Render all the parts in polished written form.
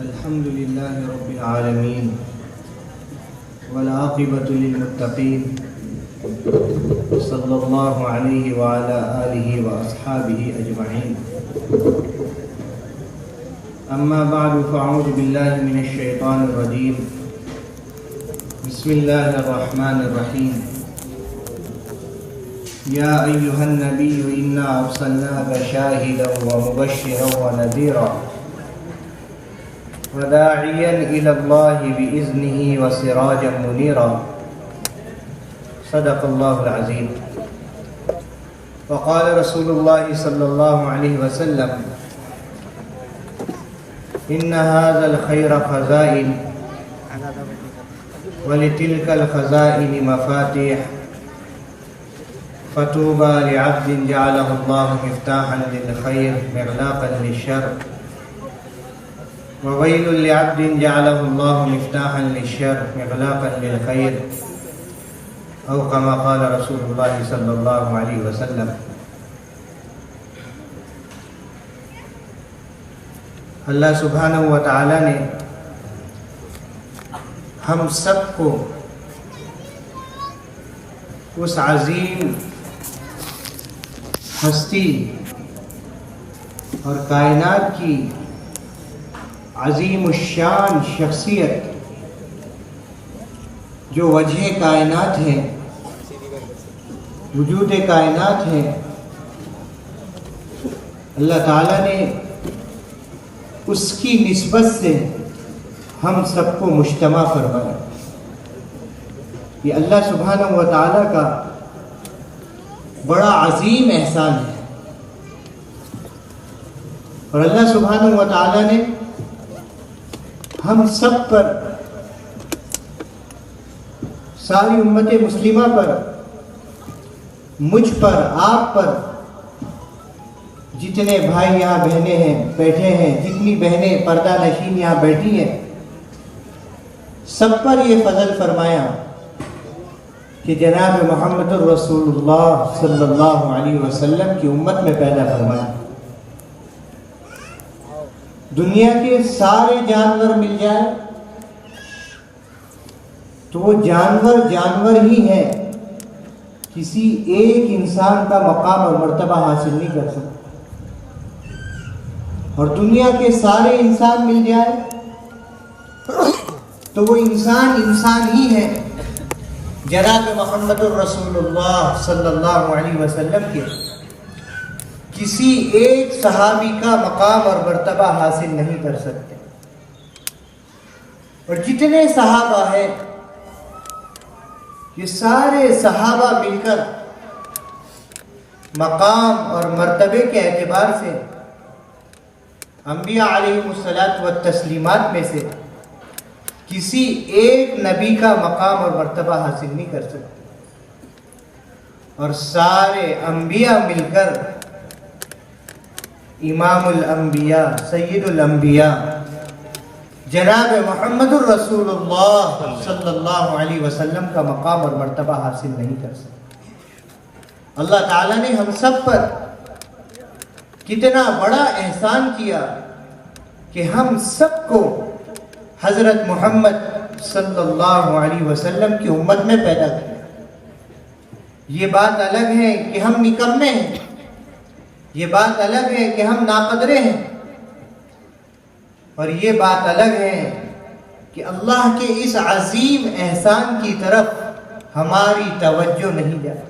अल्हम्दुलिल्लाहि रब्बिल आलमीन वल आक़िबतु लिल मुत्तक़ीन सल्लल्लाहु अलैहि व अला आलिहि व अस्हाबिहि अजमईन। अम्मा बअदु फ़अऊज़ु बिल्लाहि मिनश शैतानिर रजीम। बिस्मिल्लाहिर रहमानिर रहीम। या अय्युहन नबिय्यु इन्ना अर्सलनाका शाहिदन व मुबश्शिरन व नज़ीरा व दाइयन इलल्लाहि बिइज़्निहि व सिराजन मुनीरा। सदक़ल्लाहुल अज़ीम। व क़ाल रसूलुल्लाहि सल्लल्लाहु अलैहि वसल्लम इन्ना हाज़ल खैर ख़ज़ाइन व लितिल्कल ख़ज़ाइन मफ़ातिह फ़तूबा लिअब्दिन जअलहुल्लाहु मिफ़्ताहन लिल खैर मिग़लाक़न लिश्शर व वैलुन लिअब्दिन जअलहुल्लाहु मिफ़्ताहन लिश्शर मिग़लाक़न लिल खैर औ कमा क़ाल रसूलुल्लाहि सल्लल्लाहु अलैहि वसल्लम। अल्लाह सुब्हानहु व तआला ने हम सबको उस अज़ीम हस्ती और कायनात की अज़ीमुश्शान शख्सियत जो वजह कायनात है, वजूद कायनात है, अल्लाह ताला ने उसकी निस्बत से हम सबको मुज्तमा फरमाया। ये अल्लाह सुब्हानहु व तआला का बड़ा अजीम एहसान है। और अल्लाह सुब्हानहु व तआला ने हम सब पर, सारी उम्मत मुस्लिमा पर, मुझ पर, आप पर, जितने भाई यहाँ बहनें हैं बैठे हैं, जितनी बहनें पर्दा नशीन यहाँ बैठी हैं, सब पर ये फजल फरमाया कि जनाब मोहम्मद रसूलुल्लाह सल्लल्लाहु अलैहि वसल्लम की उम्मत में पैदा फरमाया। दुनिया के सारे जानवर मिल जाए तो वो जानवर ही है, किसी एक इंसान का मकाम और मर्तबा हासिल नहीं कर सकता। और दुनिया के सारे इंसान मिल जाए तो वो इंसान ही है। जनाब मोहम्मद रसूलुल्लाह सल्लल्लाहु अलैहि वसल्लम के किसी एक सहाबी का मकाम और मर्तबा हासिल नहीं कर सकते। और जितने सहाबा हैं, ये सारे सहाबा मिलकर मकाम और मर्तबे के एतबार से अंबिया अलैहिमुस्सलात व तस्लीमात में से किसी एक नबी का मकाम और मर्तबा हासिल नहीं कर सकते। और सारे अंबिया मिलकर इमामुल अंबिया सय्यदुल अंबिया जनाब मुहम्मदुर रसूलुल्लाह सल्लल्लाहु अलैहि वसल्लम का मकाम और मर्तबा हासिल नहीं कर सकते। अल्लाह ताला ने हम सब पर कितना बड़ा एहसान किया कि हम सबको हज़रत मोहम्मद सल्लल्लाहु अलैहि वसल्लम की उम्मत में पैदा किया। ये बात अलग है कि हम निकम्मे हैं, ये बात अलग है कि हम नाक़दरे हैं, और ये बात अलग है कि अल्लाह के इस अजीम एहसान की तरफ हमारी तवज्जो नहीं जाती।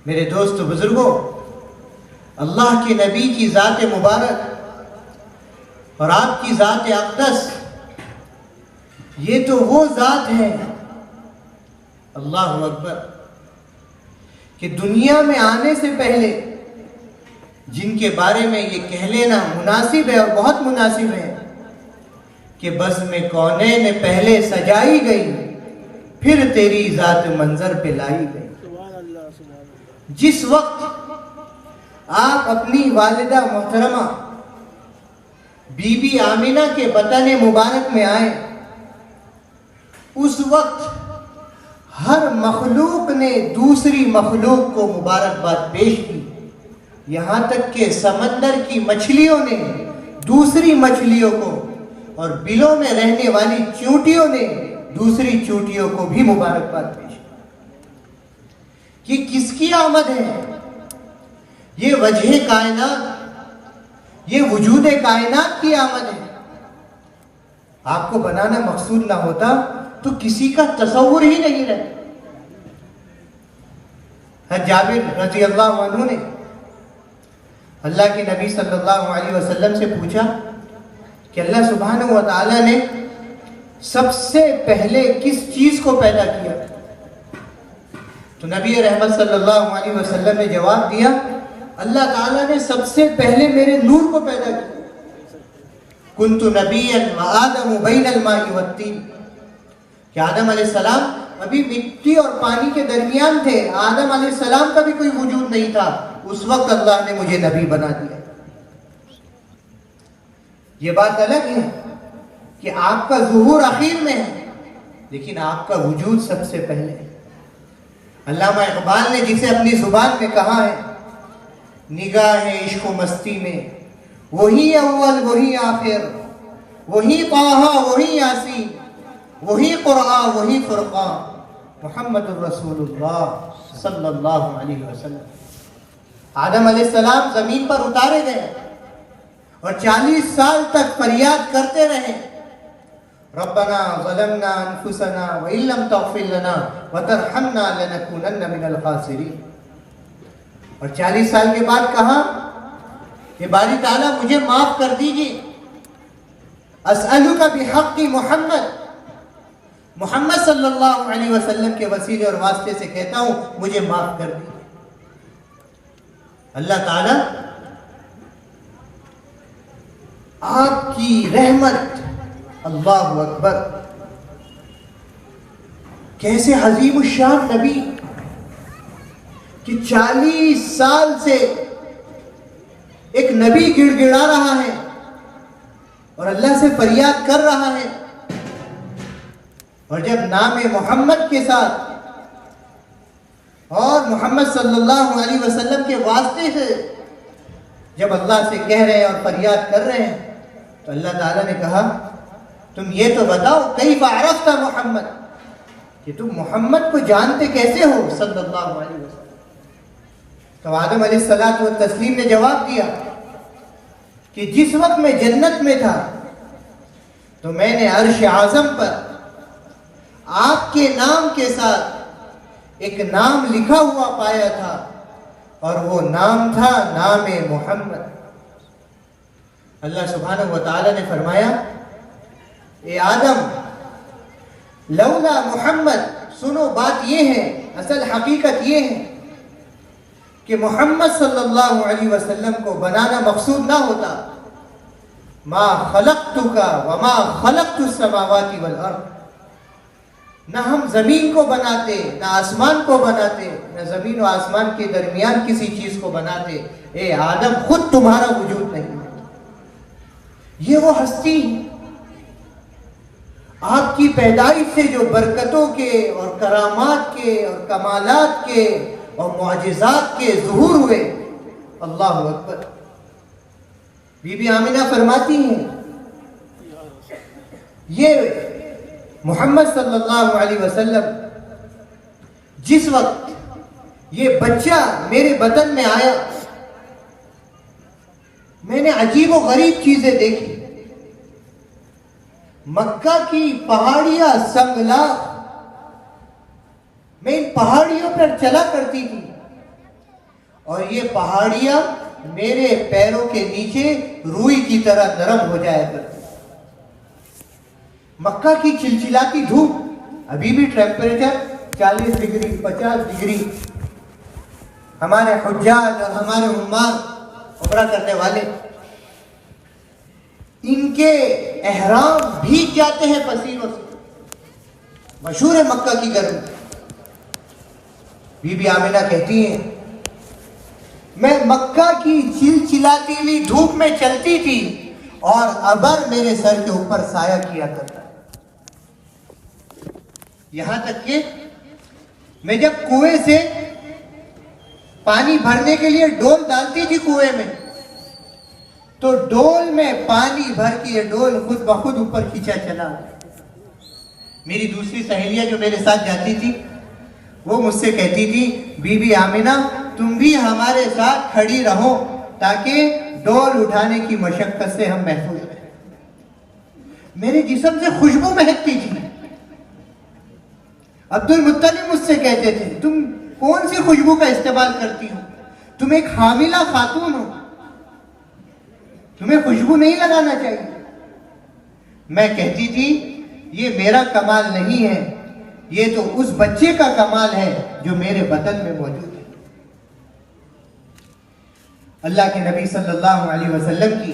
मेरे दोस्त बुजुर्गों, अल्लाह के नबी की ज़ात मुबारक और आपकी ज़ात अक़दस, ये तो वो ज़ात है, अल्लाहु अकबर, कि दुनिया में आने से पहले जिनके बारे में ये कह लेना मुनासिब है और बहुत मुनासिब है कि बस में कौनैन पहले सजाई गई, फिर तेरी ज़ात मंजर पे लाई गई। जिस वक्त आप अपनी वालिदा मोहतरमा बीबी आमिना के बतन मुबारक में आए, उस वक्त हर मखलूक ने दूसरी मखलूक को मुबारकबाद पेश की यहां तक कि समंदर की मछलियों ने दूसरी मछलियों को और बिलों में रहने वाली चींटियों ने दूसरी चींटियों को भी मुबारकबाद पेश कि किसकी आमद है। ये वजह कायनात, ये वजूद कायनात की आमद है। आपको बनाना मकसूद ना होता तो किसी का तसव्वुर ही नहीं रहता। जाबिर रज़ी अल्लाह अन्हु ने अल्लाह के नबी सल्लल्लाहु अलैहि वसल्लम से पूछा कि अल्लाह सुब्हानहु व तआला ने सबसे पहले किस चीज को पैदा किया? तो नबी रहमत सल्लल्लाहु अलैहि वसल्लम ने जवाब दिया, अल्लाह ताला ने सबसे पहले मेरे नूर को पैदा किया। कुन्तु नबिय्यन व आदम बैनल माई वत्तीन, कि आदम अलैहिस्सलाम अभी मिट्टी और पानी के दरमियान थे। आदम अलैहिस्सलाम का भी कोई वजूद नहीं था। उस वक्त अल्लाह ने मुझे नबी बना दिया। ये बात अलग है कि आपका ज़ुहूर आखिर में है, लेकिन आपका वजूद सबसे पहले है। अल्लामा इकबाल ने जिसे अपनी जुबान में कहा है, निगाह इश्क मस्ती में वही अव्वल वही आखिर, वही ताहा वही यासीन, वही कुरान वही फुरकान, मुहम्मदुर रसूलुल्लाह सल्लल्लाहु अलैहि वसल्लम। आदम अलैहिस्सलाम जमीन पर उतारे गए और 40 साल तक फरियाद करते रहे, रब्बना ज़लमना अनफुसना व इल्लम तग़फिर लना व तरहमना लनकुनन्ना मिनल खासिरीन। और 40 साल के बाद कहा कि बारी ताला मुझे माफ कर दीजिए, अस्अलुका बिहक़्क़ि मुहम्मद, मोहम्मद सल्लल्लाहु अलैहि वसल्लम के वसीले और वास्ते से कहता हूं मुझे माफ कर दीजिए। अल्लाह ताला आपकी रहमत, अल्लाहु अकबर, कैसे अज़ीम शान नबी कि 40 साल से एक नबी गिड़गिड़ा रहा है और अल्लाह से फरियाद कर रहा है, और जब नाम मोहम्मद के साथ और मोहम्मद सल्लल्लाहु अलैहि वसल्लम के वास्ते से जब अल्लाह से कह रहे हैं और फरियाद कर रहे हैं, तो अल्लाह ताला ने कहा तुम ये तो बताओ कैफ़ अरफ़्ता मोहम्मद, कि तुम मोहम्मद को जानते कैसे हो सल्लल्लाहु अलैहि वसल्लम। तो आदम अलैहिस्सलातु व तस्लीम ने जवाब दिया कि जिस वक्त मैं जन्नत में था तो मैंने अर्श आज़म पर आपके नाम के साथ एक नाम लिखा हुआ पाया था, और वो नाम था नाम मोहम्मद। अल्लाह सुब्हानहु व तआला ने फरमाया, ए आदम लौला मोहम्मद, सुनो बात ये है, असल हकीकत ये है कि मोहम्मद सल्लल्लाहु अलैहि वसल्लम को बनाना मकसूद ना होता, मा खलक़तुका व मा खलक़तुस समावाति वल अर्द, ना हम जमीन को बनाते, ना आसमान को बनाते, ना जमीन और आसमान के दरमियान किसी चीज को बनाते। ए आदम, खुद तुम्हारा वजूद नहीं है। ये वो हस्ती आपकी पैदाइश से जो बरकतों के और करामात के और कमालात के और मुआजिजात के ज़ुहूर हुए, अल्लाहु अकबर। बीबी आमिना फरमाती हैं, ये मोहम्मद सल्लल्लाहु अलैहि वसल्लम जिस वक्त ये बच्चा मेरे बदन में आया, मैंने अजीब और गरीब चीजें देखी। मक्का की पहाड़ियां संगला, मैं इन पहाड़ियों पर चला करती थी और ये पहाड़ियां मेरे पैरों के नीचे रुई की तरह नरम हो जाया करती। मक्का की चिलचिलाती धूप, अभी भी टेम्परेचर 40 डिग्री 50 डिग्री। हमारे हुज्जाज और हमारे उम्मार उम्रा करने वाले, इनके एहराम भीग जाते हैं पसीनों से। मशहूर है मक्का की गर्मी। बीबी आमिना कहती हैं, मैं मक्का की चिलचिलाती हुई धूप में चलती थी और अबर मेरे सर के ऊपर साया किया करता। यहां तक कि मैं जब कुएं से पानी भरने के लिए डोल डालती थी कुएं में, तो डोल में पानी भर के ये डोल खुद ब खुद ऊपर खींचा चला। मेरी दूसरी सहेलियां जो मेरे साथ जाती थी वो मुझसे कहती थी, बीबी आमिना तुम भी हमारे साथ खड़ी रहो ताकि डोल उठाने की मशक्कत से हम महफूज रहें। मेरे जिस्म से खुशबू महकती थी। अब्दुल मुत्तलिब मुझसे कहते थे, तुम कौन सी खुशबू का इस्तेमाल करती हो, तुम एक हामिला खातून हो, तुम्हें खुशबू नहीं लगाना चाहिए। मैं कहती थी ये मेरा कमाल नहीं है, ये तो उस बच्चे का कमाल है जो मेरे बदन में मौजूद है। अल्लाह के नबी सल्लल्लाहु अलैहि वसल्लम की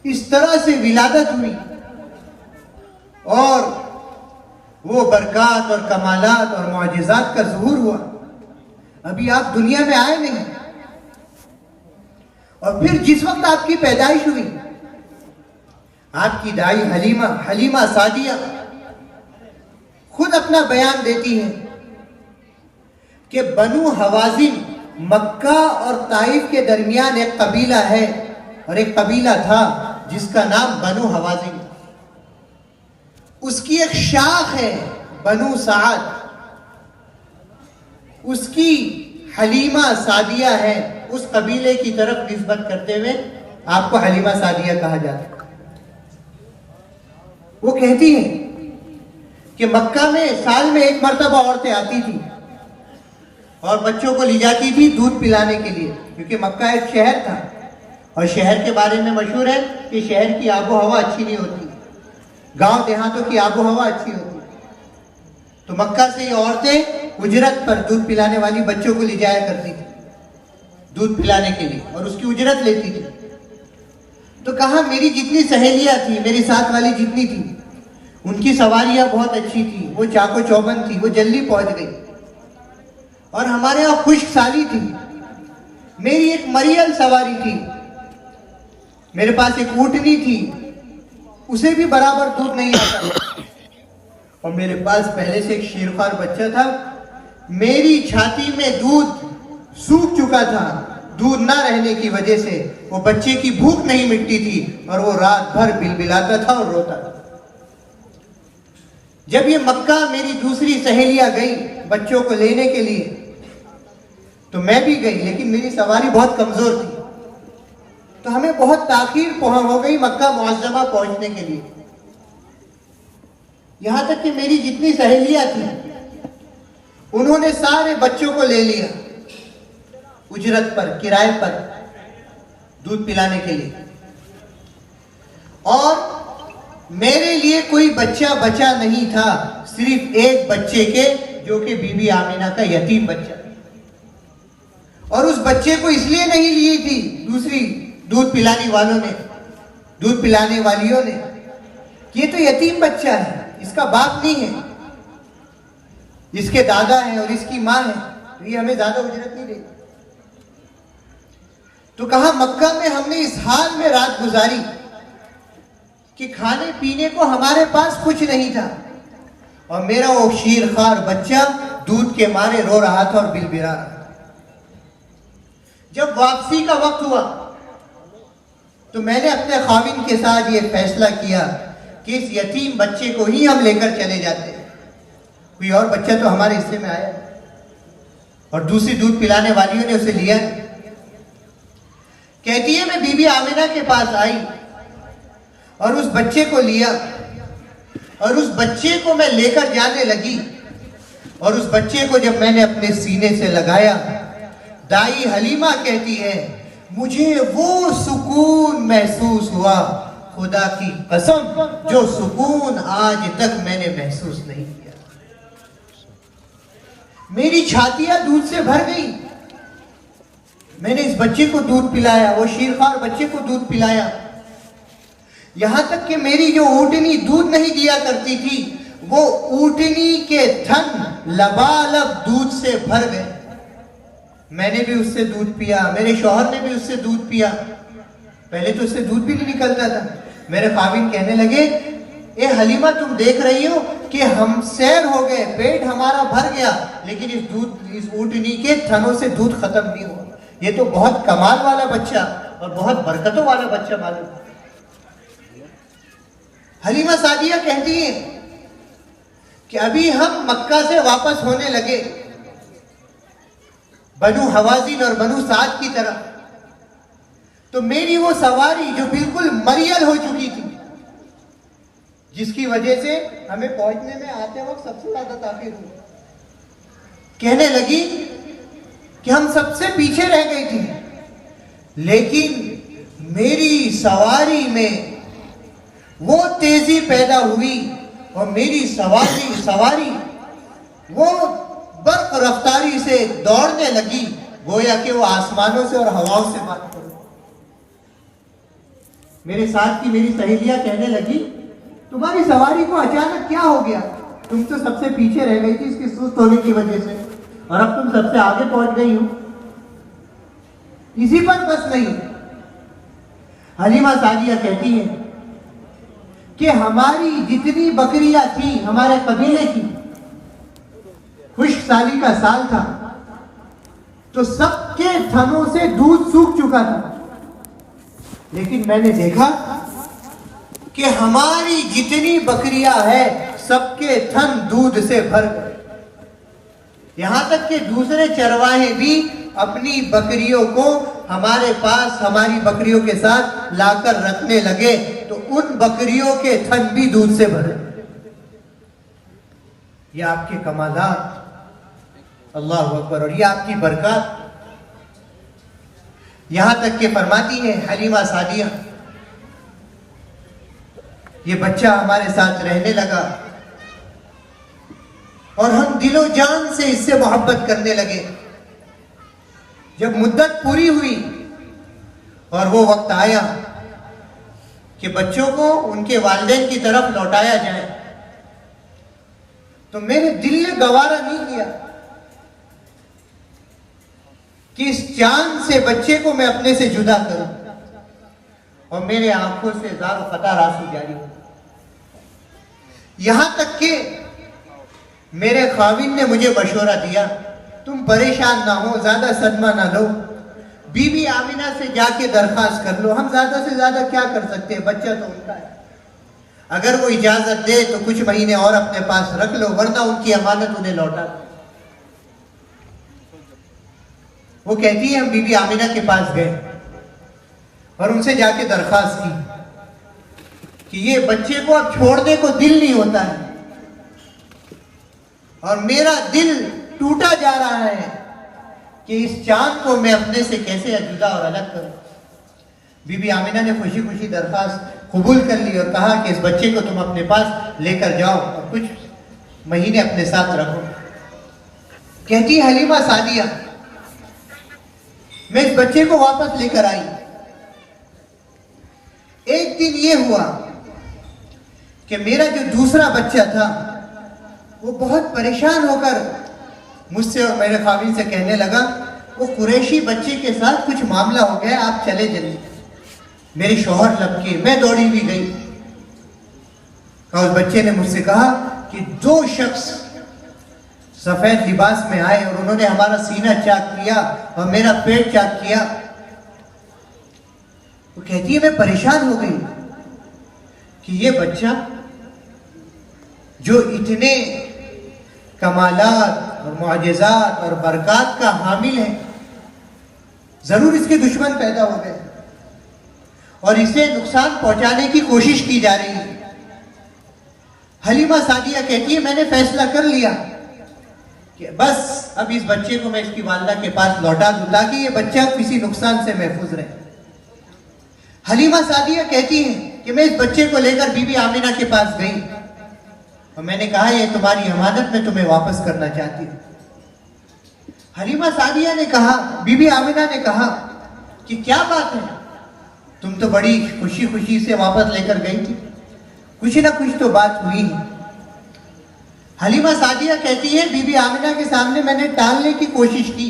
इस तरह से विलादत हुई और वो बरकत और कमालात और मौजिज़ात का ज़ुहूर हुआ। अभी आप दुनिया में आए नहीं, और फिर जिस वक्त आपकी पैदाइश हुई, आपकी दाई हलीमा सादिया खुद अपना बयान देती है कि बनु हवाजिन मक्का और ताइफ के दरमियान एक कबीला है, और एक कबीला था जिसका नाम बनु हवाजिन। उसकी एक शाख है बनु साद, उसकी हलीमा सादिया है। उस कबीले की तरफ निस्बत करते हुए आपको हलीमा सादिया कहा जाता है। वो कहती है कि मक्का में साल में एक मर्तबा औरतें आती थी और बच्चों को ले जाती थी दूध पिलाने के लिए, क्योंकि मक्का एक शहर था और शहर के बारे में मशहूर है कि शहर की आबो हवा अच्छी नहीं होती, गांव देहातों की आबो हवा अच्छी होती। तो मक्का से ये औरतें उजरत पर दूध पिलाने वाली बच्चों को ले जाया करती थी दूध पिलाने के लिए, और उसकी उजरत लेती थी। तो कहा मेरी जितनी सहेलियां थी, मेरी साथ वाली जितनी थी, उनकी सवारियां बहुत अच्छी थी, वो चाको चौबंद थी, वो जल्दी पहुंच गई। और हमारे यहाँ खुश्क साली थी, मेरी एक मरियल सवारी थी, मेरे पास एक ऊँटनी थी, उसे भी बराबर दूध नहीं आता, और मेरे पास पहले से एक शेरखार बच्चा था। मेरी छाती में दूध सूख चुका था, दूध ना रहने की वजह से वो बच्चे की भूख नहीं मिटती थी और वो रात भर बिलबिलाता था और रोता था। जब ये मक्का मेरी दूसरी सहेलियां गई बच्चों को लेने के लिए, तो मैं भी गई, लेकिन मेरी सवारी बहुत कमजोर थी, तो हमें बहुत ताखीर हो गई मक्का मुअज़्ज़मा पहुंचने के लिए। यहां तक कि मेरी जितनी सहेलियां थी उन्होंने सारे बच्चों को ले लिया उजरत पर, किराए पर दूध पिलाने के लिए, और मेरे लिए कोई बच्चा बचा नहीं था, सिर्फ एक बच्चे के, जो कि बीबी आमिना का यतीम बच्चा। और उस बच्चे को इसलिए नहीं ली थी दूसरी दूध पिलाने वालियों ने, ये तो यतीम बच्चा है, इसका बाप नहीं है, इसके दादा है और इसकी माँ है, तो ये हमें ज्यादा उजरत नहीं देगी। तो कहा मक्का में हमने इस हाल में रात गुजारी कि खाने पीने को हमारे पास कुछ नहीं था, और मेरा वो शीरखार बच्चा दूध के मारे रो रहा था और बिलबिला रहा था। जब वापसी का वक्त हुआ तो मैंने अपने खाविन के साथ ये फैसला किया कि इस यतीम बच्चे को ही हम लेकर चले जाते हैं, कोई और बच्चा तो हमारे हिस्से में आया, और दूसरी दूध पिलाने वालियों ने उसे लिया। कहती है मैं बीबी आमिना के पास आई और उस बच्चे को लिया, और उस बच्चे को मैं लेकर जाने लगी, और उस बच्चे को जब मैंने अपने सीने से लगाया, दाई हलीमा कहती है मुझे वो सुकून महसूस हुआ, खुदा की कसम जो सुकून आज तक मैंने महसूस नहीं किया। मेरी छातियां दूध से भर गई। मैंने इस बच्चे को दूध पिलाया, वो शीरखार बच्चे को दूध पिलाया, यहां तक कि मेरी जो ऊँटनी दूध नहीं दिया करती थी, वो ऊँटनी के थन लबालब दूध से भर गए। मैंने भी उससे दूध पिया, मेरे शौहर ने भी उससे दूध पिया। पहले तो उससे दूध भी नहीं निकलता था। मेरे खाविन कहने लगे, ए हलीमा तुम देख रही हो कि हम सैर हो गए, पेट हमारा भर गया, लेकिन इस ऊँटनी के थनों से दूध खत्म नहीं हुआ। ये तो बहुत कमाल वाला बच्चा और बहुत बरकतों वाला बच्चा मालूम। हलीमा सादिया कहती है कि अभी हम मक्का से वापस होने लगे बनु हवाजिन और बनु साद की तरफ, तो मेरी वो सवारी जो बिल्कुल मरियल हो चुकी थी, जिसकी वजह से हमें पहुंचने में आते वक्त सबसे ज्यादा ताखिर हुई, कहने लगी कि हम सबसे पीछे रह गई थी, लेकिन मेरी सवारी में वो तेजी पैदा हुई और मेरी सवारी वो बर्क रफ्तारी से दौड़ने लगी, गोया कि वो आसमानों से और हवाओं से बात कर। मेरे साथ की मेरी सहेलियां कहने लगी, तुम्हारी सवारी को अचानक क्या हो गया? तुम तो सबसे पीछे रह गई थी इसकी सुस्त होने की वजह से, और अब तुम सबसे आगे पहुंच गई हो। इसी पर बस नहीं, हलीमा सादिया कहती है कि हमारी जितनी बकरियां थी हमारे कबीले की, खुश्क साली का साल था, तो सबके थनों से दूध सूख चुका था, लेकिन मैंने देखा कि हमारी जितनी बकरियां हैं सबके थन दूध से भर गए। यहां तक कि दूसरे चरवाहे भी अपनी बकरियों को हमारे पास, हमारी बकरियों के साथ लाकर रखने लगे, तो उन बकरियों के थन भी दूध से भरे। ये आपके कमालात, अल्लाह अकबर, और ये आपकी बरकत। यहां तक के फरमाती है हलीमा सादिया, ये बच्चा हमारे साथ रहने लगा और हम दिलो जान से इससे मोहब्बत करने लगे। जब मुद्दत पूरी हुई और वो वक्त आया कि बच्चों को उनके वालिदैन की तरफ लौटाया जाए, तो मेरे दिल ने गवारा नहीं किया कि इस चांद से बच्चे को मैं अपने से जुदा करूं, और मेरे आंखों से ज़ारो क़तार आंसू जारी हो। यहां तक कि मेरे खाविन ने मुझे मशवरा दिया, तुम परेशान ना हो, ज्यादा सदमा ना लो, बीबी आमिना से जाके दरखास्त कर लो, हम ज्यादा से ज्यादा क्या कर सकते हैं, बच्चा तो उनका है, अगर वो इजाजत दे तो कुछ महीने और अपने पास रख लो, वरना उनकी अमानत उन्हें लौटा दो। वो कहती है हम बीबी आमिना के पास गए और उनसे जाके दरखास्त की कि ये बच्चे को अब छोड़ने को दिल नहीं होता है और मेरा दिल टूटा जा रहा है कि इस चांद को मैं अपने से कैसे जुदा और अलग करूं। बीबी आमिना ने खुशी खुशी दरखास्त कबूल कर ली और कहा कि इस बच्चे को तुम अपने पास लेकर जाओ और कुछ महीने अपने साथ रखो। कहती है हलीमा सादिया, मैं इस बच्चे को वापस लेकर आई। एक दिन ये हुआ कि मेरा जो दूसरा बच्चा था वो बहुत परेशान होकर मुझसे और मेरे खाविन से कहने लगा, वो कुरैशी बच्चे के साथ कुछ मामला हो गया, आप चले जल्दी। मेरे शौहर लपके, मैं दौड़ी भी गई और उस बच्चे ने मुझसे कहा कि दो शख्स सफेद लिबास में आए और उन्होंने हमारा सीना चाक किया और मेरा पेट चाक किया। वो कहती है मैं परेशान हो गई कि ये बच्चा जो इतने कमालात और मुआजिज़ात और बरकत का हामिल है, जरूर इसके दुश्मन पैदा हो गए और इसे नुकसान पहुंचाने की कोशिश की जा रही है। हलीमा सादिया कहती है मैंने फैसला कर लिया कि बस अब इस बच्चे को मैं इसकी वालिदा के पास लौटा दूं ताकि ये बच्चा किसी नुकसान से महफूज रहे। हलीमा सादिया कहती है कि मैं इस बच्चे को लेकर बीबी आमिना के पास गई और मैंने कहा ये तुम्हारी अमानत मैं तुम्हें वापस करना चाहती हूँ। हलीमा सादिया ने कहा, बीबी आमिना ने कहा कि क्या बात है, तुम तो बड़ी खुशी खुशी से वापस लेकर गई थी, कुछ ना कुछ तो बात हुई है। हलीमा सादिया कहती है बीबी आमिना के सामने मैंने टालने की कोशिश की,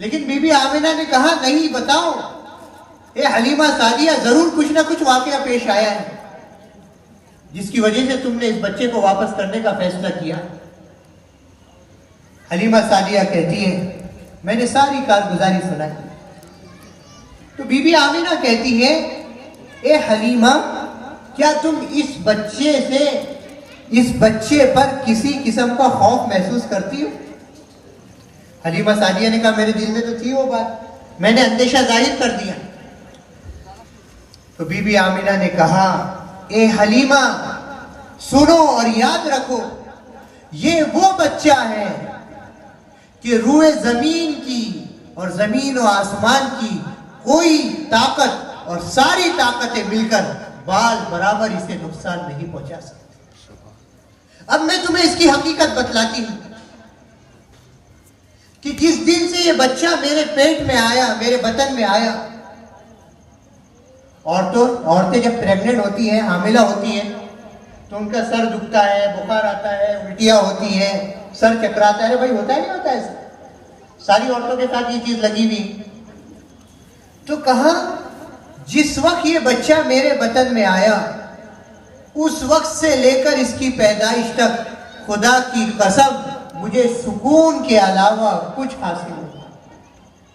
लेकिन बीबी आमिना ने कहा नहीं बताओ। हलीमा सादिया जरूर कुछ ना कुछ वाकया पेश आया है। जिसकी वजह से तुमने इस बच्चे को वापस करने का फैसला किया? हलीमा सादिया कहती है, मैंने सारी कारगुजारी सुनाई। तो बीबी आमिना कहती है, ए हलीमा, क्या तुम इस बच्चे पर किसी किस्म का खौफ महसूस करती हो? हलीमा सादिया ने कहा, मेरे दिल में तो थी वो बात, मैंने अंदेशा जाहिर कर दिया। तो बीबी आमिना ने कहा, ए हलीमा, सुनो और याद रखो, ये वो बच्चा है कि रूए जमीन की और जमीन और आसमान की कोई ताकत और सारी ताकतें मिलकर बाल बराबर इसे नुकसान नहीं पहुंचा सकती। अब मैं तुम्हें इसकी हकीकत बतलाती हूं कि जिस दिन से ये बच्चा मेरे पेट में आया, मेरे बतन में आया, औरतें जब प्रेग्नेंट होती हैं, हामिला होती हैं, तो उनका सर दुखता है, बुखार आता है, उल्टियां होती है, सर चकराता है। भाई होता है नहीं होता ऐसा? सारी औरतों के साथ ये चीज लगी हुई। तो कहा, जिस वक्त ये बच्चा मेरे बतन में आया, उस वक्त से लेकर इसकी पैदाइश तक खुदा की कसम मुझे सुकून के अलावा कुछ हासिल नहीं।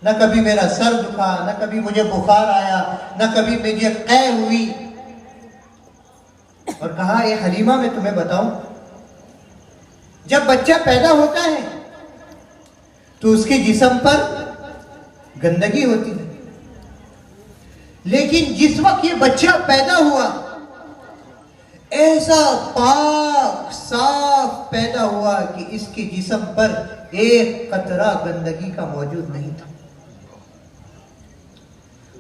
न कभी मेरा सर दुखा, न कभी मुझे बुखार आया, न कभी मुझे कै हुई। और कहा, ये हलीमा, मैं तुम्हें बताऊं, जब बच्चा पैदा होता है तो उसके जिस्म पर गंदगी होती है, लेकिन जिस वक्त ये बच्चा पैदा हुआ, ऐसा पाक साफ पैदा हुआ कि इसके जिस्म पर एक कतरा गंदगी का मौजूद नहीं था।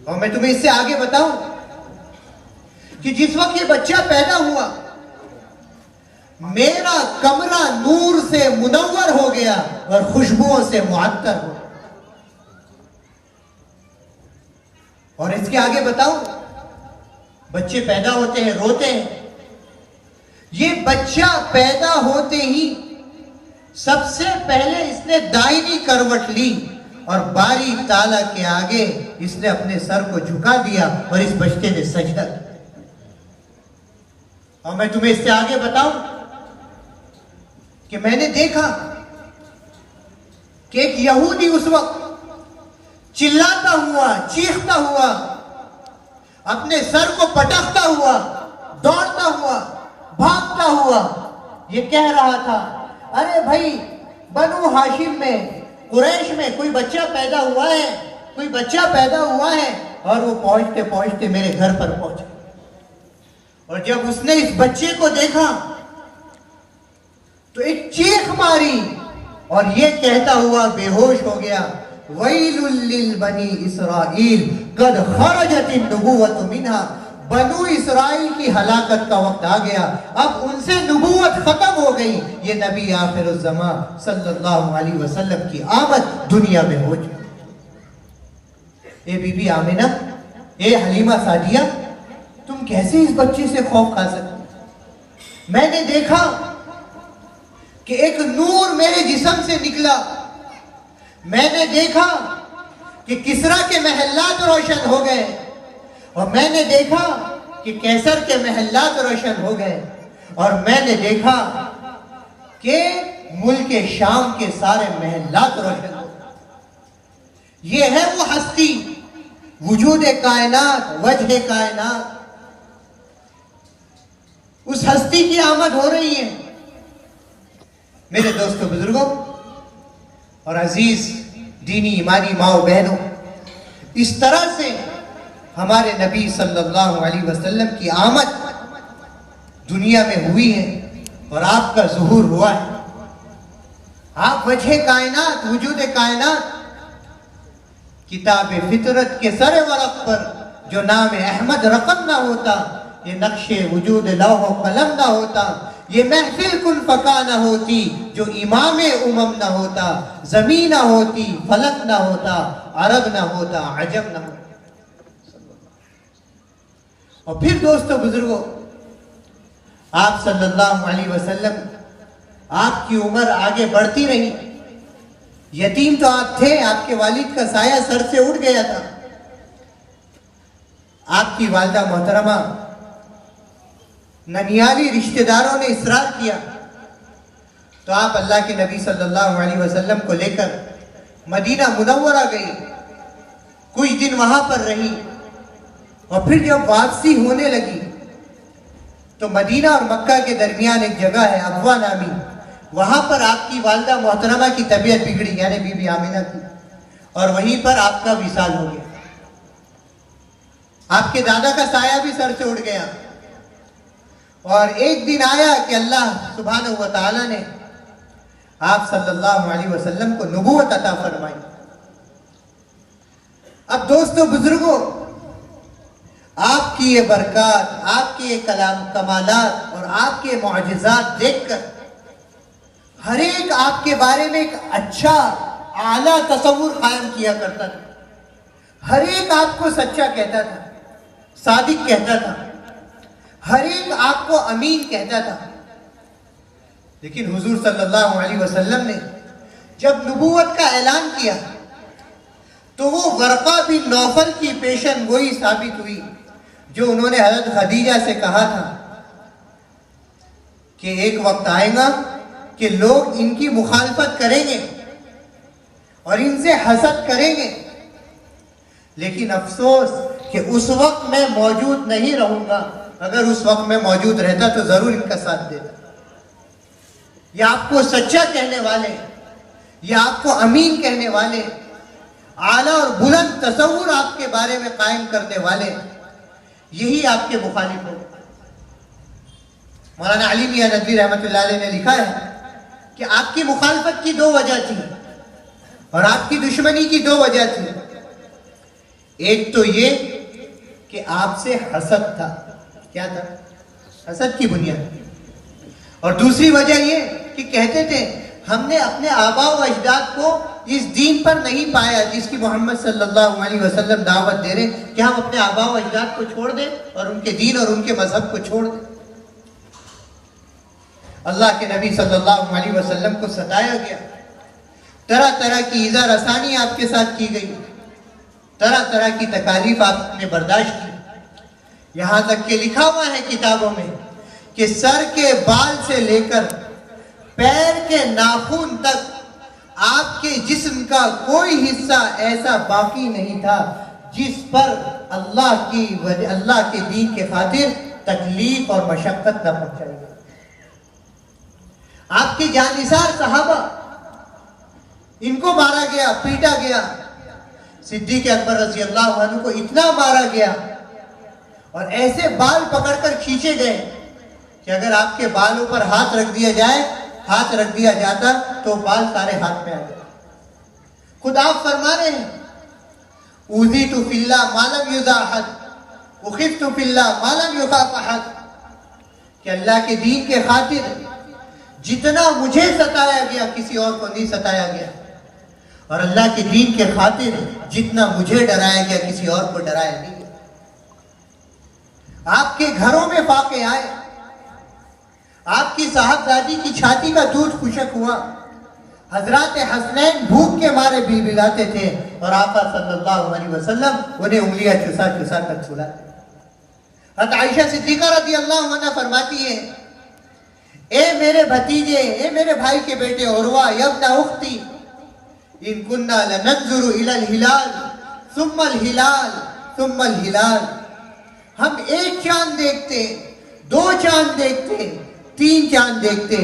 और मैं तुम्हें इससे आगे बताऊं कि जिस वक्त ये बच्चा पैदा हुआ, मेरा कमरा नूर से मुनव्वर हो गया और खुशबुओं से मुअत्तर हो। और इसके आगे बताऊं, बच्चे पैदा होते हैं, रोते हैं। ये बच्चा पैदा होते ही सबसे पहले इसने दाहिनी करवट ली और बारी ताला के आगे इसने अपने सर को झुका दिया और इस बच्चे ने सजदा किया। और मैं तुम्हें इससे आगे बताऊं कि मैंने देखा कि एक यहूदी उस वक्त चिल्लाता हुआ, चीखता हुआ, अपने सर को पटकता हुआ, दौड़ता हुआ, भागता हुआ ये कह रहा था, अरे भाई, बनु हाशिम में, कुरैश में कोई बच्चा पैदा हुआ है, कोई बच्चा पैदा हुआ है। और वो पहुंचते पहुंचते मेरे घर पर पहुंचे। और जब उसने इस बच्चे को देखा तो एक चीख मारी और ये कहता हुआ बेहोश हो गया, वैलुल लिल बनी इसराइल कद खरजतिन नबुव्वतु मिन्हा। बनु इसराइल की हलाकत का वक्त आ गया, अब उनसे नबूवत खत्म हो गई। ये नबी आखिरुज़्ज़मा सल्लल्लाहु अलैहि वसल्लम की आमद दुनिया में हो चुकी। ए बीबी आमिना, ए हलीमा सादिया, तुम कैसे इस बच्चे से खौफ खा सकते? मैंने देखा कि एक नूर मेरे जिस्म से निकला। मैंने देखा कि किसरा के महल्लात रोशन हो गए और मैंने देखा कि कैसर के महल्लात रोशन हो गए और मैंने देखा कि मुल्क शाम के सारे महल्लात रोशन हो गए। ये है वो हस्ती, वजूद कायनात, वजह कायनात। उस हस्ती की आमद हो रही है। मेरे दोस्तों, बुजुर्गों और अजीज दीनी ईमानी माओ बहनों, इस तरह से हमारे नबी सल्लल्लाहु अलैहि वसल्लम की आमद दुनिया में हुई है और आपका ज़ुहूर हुआ है। आप वजह कायनात, वजूद कायनात, किताब फितरत के सरे वरक पर जो नाम अहमद रकम ना होता, ये नक्शे वजूद लौह कलम ना होता, ये महफिल कुन फका ना होती, जो इमाम उमम ना होता, जमीन ना होती, फलक ना होता, अरब ना होता, अजम ना होता। और फिर दोस्तों, बुजुर्गों, आप सल्लल्लाहु अलैहि वसल्लम, आपकी उम्र आगे बढ़ती रही। यतीम तो आप थे, आपके वालिद का साया सर से उठ गया था। आपकी वालिदा मोहतरमा ननियाली रिश्तेदारों ने इसरार किया तो आप अल्लाह के नबी सल्लल्लाहु अलैहि वसल्लम को लेकर मदीना मुनव्वरा गई, कुछ दिन वहां पर रही और फिर जब वापसी होने लगी तो मदीना और मक्का के दरमियान एक जगह है अबवा नामी, वहां पर आपकी वालिदा मोहतरमा की तबीयत बिगड़ी, यानी बीबी आमिना की, और वहीं पर आपका विसाल हो गया। आपके दादा का साया भी सर से उड़ गया और एक दिन आया कि अल्लाह सुब्हानहू व तआला ने आप सल्लल्लाहु अलैहि वसल्लम को नबूवत अता फरमाई। अब दोस्तों बुजुर्गों, आपकी ये बरकत, आपके ये कलाम कमालात और आपके मुअजिज़ात देखकर हर एक आपके बारे में एक अच्छा आला तसव्वुर कायम किया करता था। हर एक आपको सच्चा कहता था, सादिक कहता था, हर एक आपको अमीन कहता था। लेकिन हुजूर सल्लल्लाहु अलैहि वसल्लम ने जब नबूवत का ऐलान किया तो वो वर्क़ा बिन नौफल की पेशन गोई साबित हुई जो उन्होंने हज़रत खदीजा से कहा था कि एक वक्त आएगा कि लोग इनकी मुखालफत करेंगे और इनसे हसद करेंगे, लेकिन अफसोस कि उस वक्त मैं मौजूद नहीं रहूंगा। अगर उस वक्त मैं मौजूद रहता तो जरूर इनका साथ देता। या आपको सच्चा कहने वाले, या आपको अमीन कहने वाले, आला और बुलंद तसव्वुर आपके बारे में कायम करने वाले, यही आपके मुखालिफ हो। मौलाना अली मियां नदवी रहमतुल्लाह अलैह ने लिखा है कि आपकी मुखालफत की दो वजह थी और आपकी दुश्मनी की दो वजह थी। एक तो ये कि आपसे हसद था, क्या था? हसद की बुनियाद। और दूसरी वजह ये कि कहते थे हमने अपने आबा व अजदाद को इस दीन पर नहीं पाया जिसकी मोहम्मद सल्लल्लाहु अलैहि वसल्लम दावत दे रहे, कि हम अपने आबा व अजदाद को छोड़ दें और उनके दीन और उनके मजहब को छोड़ दें। अल्लाह के नबी सल्लल्लाहु अलैहि वसल्लम को सताया गया, तरह तरह की ईज़ा रसानी आपके साथ की गई, तरह तरह की तकालीफ आपने बर्दाश्त की। यहां तक कि लिखा हुआ है किताबों में कि सर के बाल से लेकर पैर के नाखून तक आपके जिस्म का कोई हिस्सा ऐसा बाकी नहीं था जिस पर अल्लाह के दीन के खातिर तकलीफ और मशक्कत न पहुंचाई। आपके जानिसार सहाबा, इनको मारा गया, पीटा गया। सिद्दीक़ अकबर रज़ी अल्लाह अन्हु को इतना मारा गया और ऐसे बाल पकड़कर खींचे गए कि अगर आपके बालों पर हाथ रख दिया जाता तो बाल सारे हाथ में आ जाते। खुद आप फरमा रहे हैं, उज़ीतु फिल्लाह मा लम युज़ाहद, उखिफ्तु फिल्लाह मा लम युखाफ अहद, कि अल्लाह के दीन के खातिर जितना मुझे सताया गया किसी और को नहीं सताया गया, और अल्लाह के दीन के खातिर जितना मुझे डराया गया किसी और को डराया नहीं गया। आपके घरों में फाके आए, आपकी साहबजादी की छाती का दूध खुशक हुआ, हजरत हसनैन भूख के मारे बिलबिलाते थे और आका सल्लल्लाहु अलैहि वसल्लम उन्हें उंगलियां चुसा चुसा कर सुलाते। हज़रत आयशा सिद्दीक़ा रज़ी अल्लाहु अन्हा फरमाती है, ए मेरे भतीजे, ए मेरे भाई के बेटे उर्वा, यब्ना उख्ती, इन कुन्ना लनंजुरु इलल हिलाल सुम्मल हिलाल सुम्मल हिलाल। हम एक चांद देखते, दो चांद देखते, तीन चांद देखते,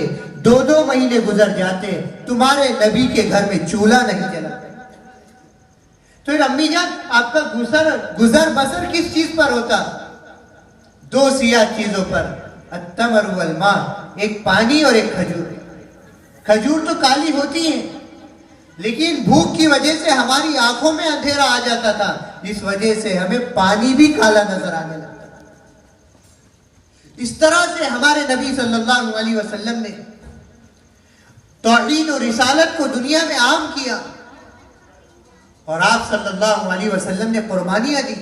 2-2 महीने गुजर जाते, तुम्हारे नबी के घर में चूल्हा नहीं जला। तो अम्मी जान, आपका गुजर बसर किस चीज पर होता? 2 सियाह चीजों पर, अत्तमर वल मा, एक पानी और एक खजूर। खजूर तो काली होती है, लेकिन भूख की वजह से हमारी आंखों में अंधेरा आ जाता था, इस वजह से हमें पानी भी काला नजर आने लगता। इस तरह से हमारे नबी सल्लल्लाहु अलैहि वसल्लम ने तौहीद और रिसालत को दुनिया में आम किया और आप सल्लल्लाहु अलैहि वसल्लम ने कुर्बानियां दी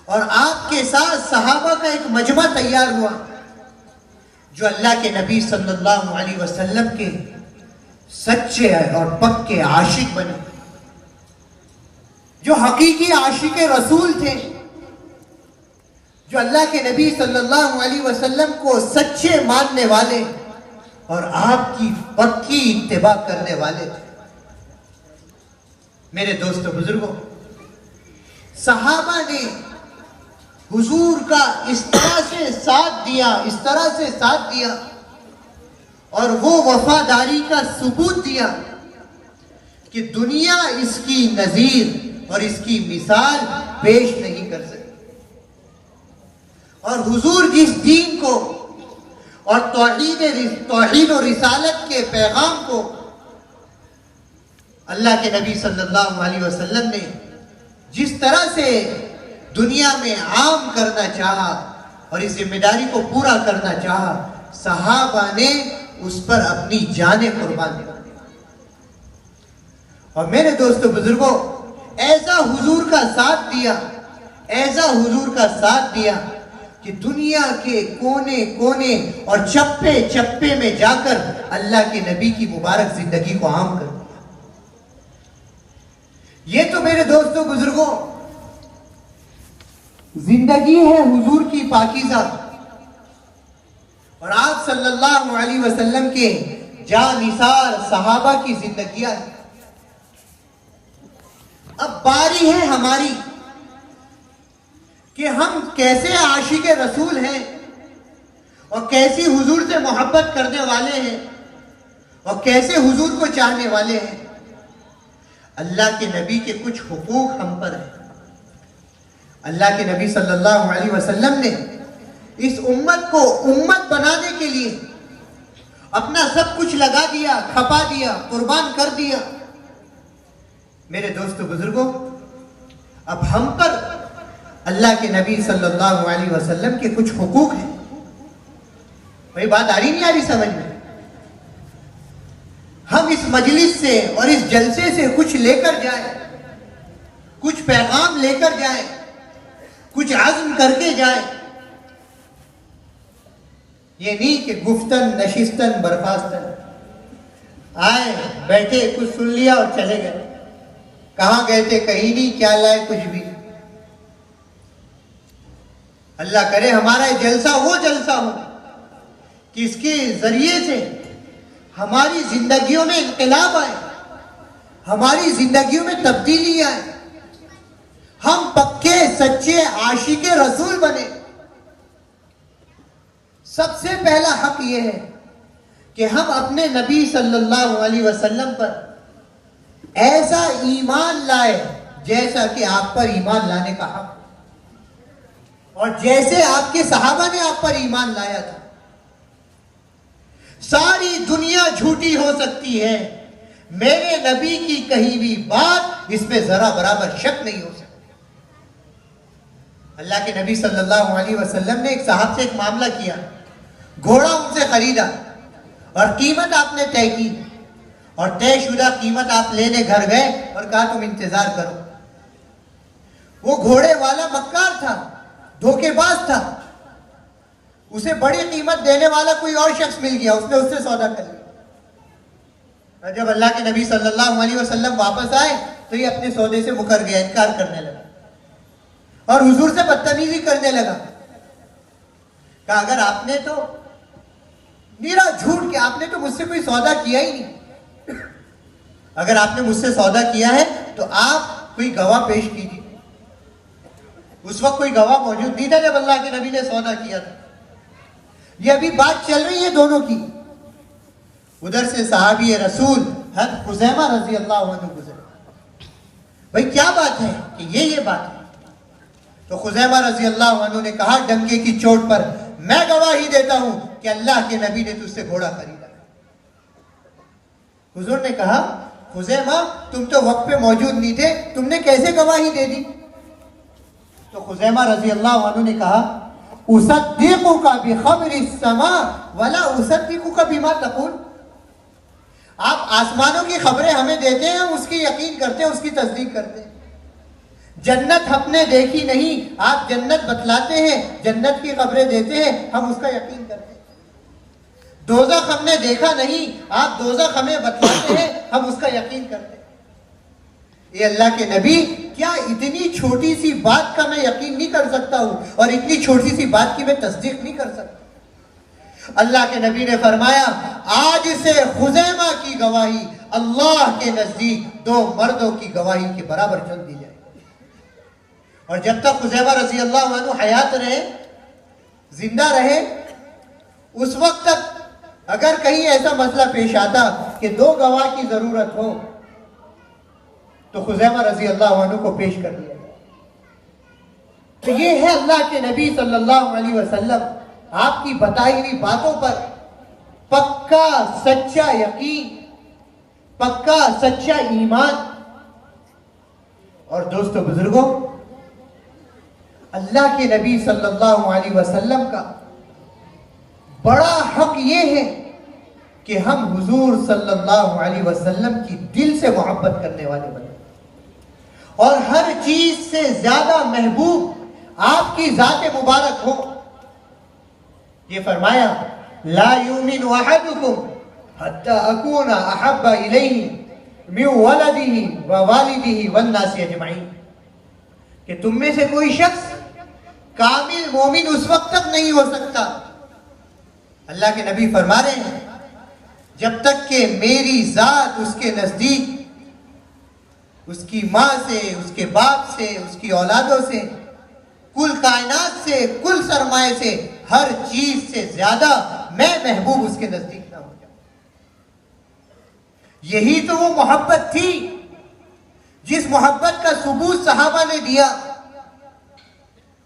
और आपके साथ सहाबा का एक मजमा तैयार हुआ जो अल्लाह के नबी सल्लल्लाहु अलैहि वसल्लम के सच्चे और पक्के आशिक बने, जो हकीकी आशिक रसूल थे, जो अल्लाह के नबी सल्लल्लाहु अलैहि वसल्लम को सच्चे मानने वाले और आपकी पक्की इत्तिबा करने वाले थे। मेरे दोस्तों बुजुर्गों, सहाबा ने हुजूर का इस तरह से साथ दिया और वो वफादारी का सबूत दिया कि दुनिया इसकी नजीर और इसकी मिसाल पेश नहीं कर सकती। और हुजूर जिस दीन को और तौहीद और रिसालत के पैगाम को अल्लाह के नबी सल्लल्लाहु अलैहि वसल्लम ने जिस तरह से दुनिया में आम करना चाहा और इस जिम्मेदारी को पूरा करना चाहा, सहाबा ने उस पर अपनी जानें कुर्बान कर दी। और मेरे दोस्तों बुजुर्गों, ऐसा हुजूर का साथ दिया कि दुनिया के कोने कोने और चप्पे चप्पे में जाकर अल्लाह के नबी की मुबारक जिंदगी को आम कर दिया। ये तो मेरे दोस्तों बुजुर्गों जिंदगी है हुजूर की पाकीज़ा और आप सल्लल्लाहु अलैहि वसल्लम के जानिसार सहाबा की जिंदगियां हैं। अब बारी है हमारी कि हम कैसे आशिक रसूल हैं और कैसी हुजूर से मोहब्बत करने वाले हैं और कैसे हुजूर को चाहने वाले हैं। अल्लाह के नबी के कुछ हुकूक हम पर हैं। अल्लाह के नबी सल्लल्लाहु अलैहि वसल्लम ने इस उम्मत को उम्मत बनाने के लिए अपना सब कुछ लगा दिया, खपा दिया, कुर्बान कर दिया। मेरे दोस्तों बुजुर्गों, अब हम पर अल्लाह के नबी सल्लल्लाहु अलैहि वसल्लम के कुछ हुकूक हैं। भाई बात आ रही नहीं आ रही समझ में? हम इस मजलिस से और इस जलसे से कुछ लेकर जाए, कुछ पैगाम लेकर जाए, कुछ आज़्म करके जाए। ये नहीं कि गुफ्तन नशिस्तन बर्खास्तन आए बैठे कुछ सुन लिया और चले गए। कहां गए थे कहीं नहीं, क्या लाए कुछ भी। अल्लाह करे हमारा जलसा वो जलसा हो कि इसके जरिए से हमारी जिंदगियों में इनकलाब आए, हमारी जिंदगियों में तब्दीली आए, हम पक्के सच्चे आशिके रसूल बने। सबसे पहला हक यह है कि हम अपने नबी सल्लल्लाहु अलैहि वसल्लम पर ऐसा ईमान लाए जैसा कि आप पर ईमान लाने का हक और जैसे आपके सहाबा ने आप पर ईमान लाया था। सारी दुनिया झूठी हो सकती है, मेरे नबी की कही हुई बात इसमें जरा बराबर शक नहीं हो सकता। अल्लाह के नबी सल्लल्लाहु अलैहि वसल्लम ने एक साहब से एक मामला किया, घोड़ा उनसे खरीदा और कीमत आपने तय की और तयशुदा कीमत आप लेने घर गए और कहा तुम इंतजार करो। वो घोड़े वाला मक्कार था, धोखेबाज था, उसे बड़ी कीमत देने वाला कोई और शख्स मिल गया, उसने उससे सौदा कर लिया। और जब अल्लाह के नबी सल्लल्लाहु अलैहि वसल्लम वापस आए तो ये अपने सौदे से मुकर गया, इनकार करने लगा और हुजूर से बदतमीजी करने लगा। कहा अगर आपने तो मेरा झूठ किया, आपने तो मुझसे कोई सौदा किया ही नहीं। अगर आपने मुझसे सौदा किया है तो आप कोई गवाह पेश कीजिए। उस वक्त कोई गवाह मौजूद नहीं था जब अल्लाह के नबी ने सौदा किया था। ये अभी बात चल रही है दोनों की। उधर से सहाबी रसूल हज़रत खुज़ैमा रज़ी अल्लाह अन्हु गुजरे। भाई क्या बात है कि ये बात है। तो खुज़ैमा रज़ी अल्लाह अन्हु ने कहा डंके की चोट पर मैं गवाही देता हूं कि अल्लाह के नबी ने तुझसे घोड़ा खरीदा। हुजूर ने कहा खुज़ैमा तुम तो वक्त पे मौजूद नहीं थे, तुमने कैसे गवाही दे दी? तो खुज़ैमा रज़ी अल्लाह अन्हु ने कहा उसद्दीक़ुका बिख़बरिस समा वला उसद्दीक़ुका बिमा तक़ूल। आप आसमानों की खबरें हमें देते हैं, हम उसकी यकीन करते हैं, उसकी तस्दीक करते हैं। जन्नत हमने देखी नहीं, आप जन्नत बतलाते हैं, जन्नत की खबरें देते हैं, हम उसका यकीन करते हैं। दोज़ख हमने देखा नहीं, आप दोज़ख हमें बतलाते हैं, हम उसका यकीन करते हैं। ये अल्लाह के नबी क्या इतनी छोटी सी बात का मैं यकीन नहीं कर सकता हूँ और इतनी छोटी सी बात की मैं तस्दीक नहीं कर सकता। अल्लाह के नबी ने फरमाया, आज से खुजैमा की गवाही अल्लाह के नजदीक दो मर्दों की गवाही के बराबर चल दी जाए। और जब तक खुजैमा रजी अल्लाह अन्हु हयात रहे, जिंदा रहे, उस वक्त तक अगर कहीं ऐसा मसला पेश आता कि दो गवाह की जरूरत हो तो खुजैमा रजी अल्लाह अन्हु को पेश कर दिया जाए। तो ये है अल्लाह के नबी सल्लल्लाहु अलैहि वसल्लम, आपकी बताई हुई बातों पर पक्का सच्चा यकीन, पक्का सच्चा ईमान। और दोस्तों बुजुर्गों, अल्लाह के नबी सल्लल्लाहु अलैहि वसल्लम का बड़ा हक ये है कि हम हुजूर सल्लल्लाहु अलैहि वसल्लम की दिल से मोहब्बत करने वाले बने और हर चीज से ज्यादा महबूब आपकी जात मुबारक हो। ये फरमाया, ला युमिनु अहदुकुम हत्ता अकूना अहब्बा इलैहि मिन वलदिही व वालिदिही वन नासी अजमईन, कि तुम में से कोई शख्स कामिल मोमिन उस वक्त तक नहीं हो सकता, अल्लाह के नबी फरमा रहे हैं, जब तक कि मेरी जात उसके नजदीक उसकी माँ से, उसके बाप से, उसकी औलादों से, कुल कायनात से, कुल सरमाए से, हर चीज से ज्यादा मैं महबूब उसके नजदीक ना हो जाऊं। यही तो वो मोहब्बत थी जिस मोहब्बत का सबूत सहाबा ने दिया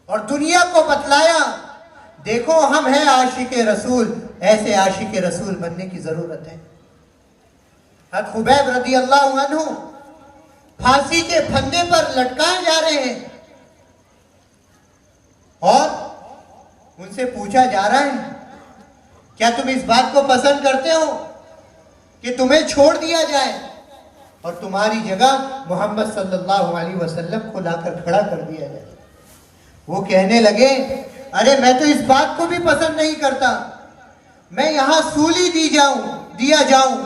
और दुनिया को बतलाया, देखो हम हैं आशिक रसूल, ऐसे आशिक रसूल बनने की जरूरत है। हज़रत खुबैब रज़ी अल्लाह अन्हु फांसी के फंदे पर लटकाए जा रहे हैं और उनसे पूछा जा रहा है, क्या तुम इस बात को पसंद करते हो कि तुम्हें छोड़ दिया जाए और तुम्हारी जगह मोहम्मद सल्लल्लाहु अलैहि वसल्लम को लाकर खड़ा कर दिया जाए? वो कहने लगे, अरे मैं तो इस बात को भी पसंद नहीं करता, मैं यहां सूली दिया जाऊं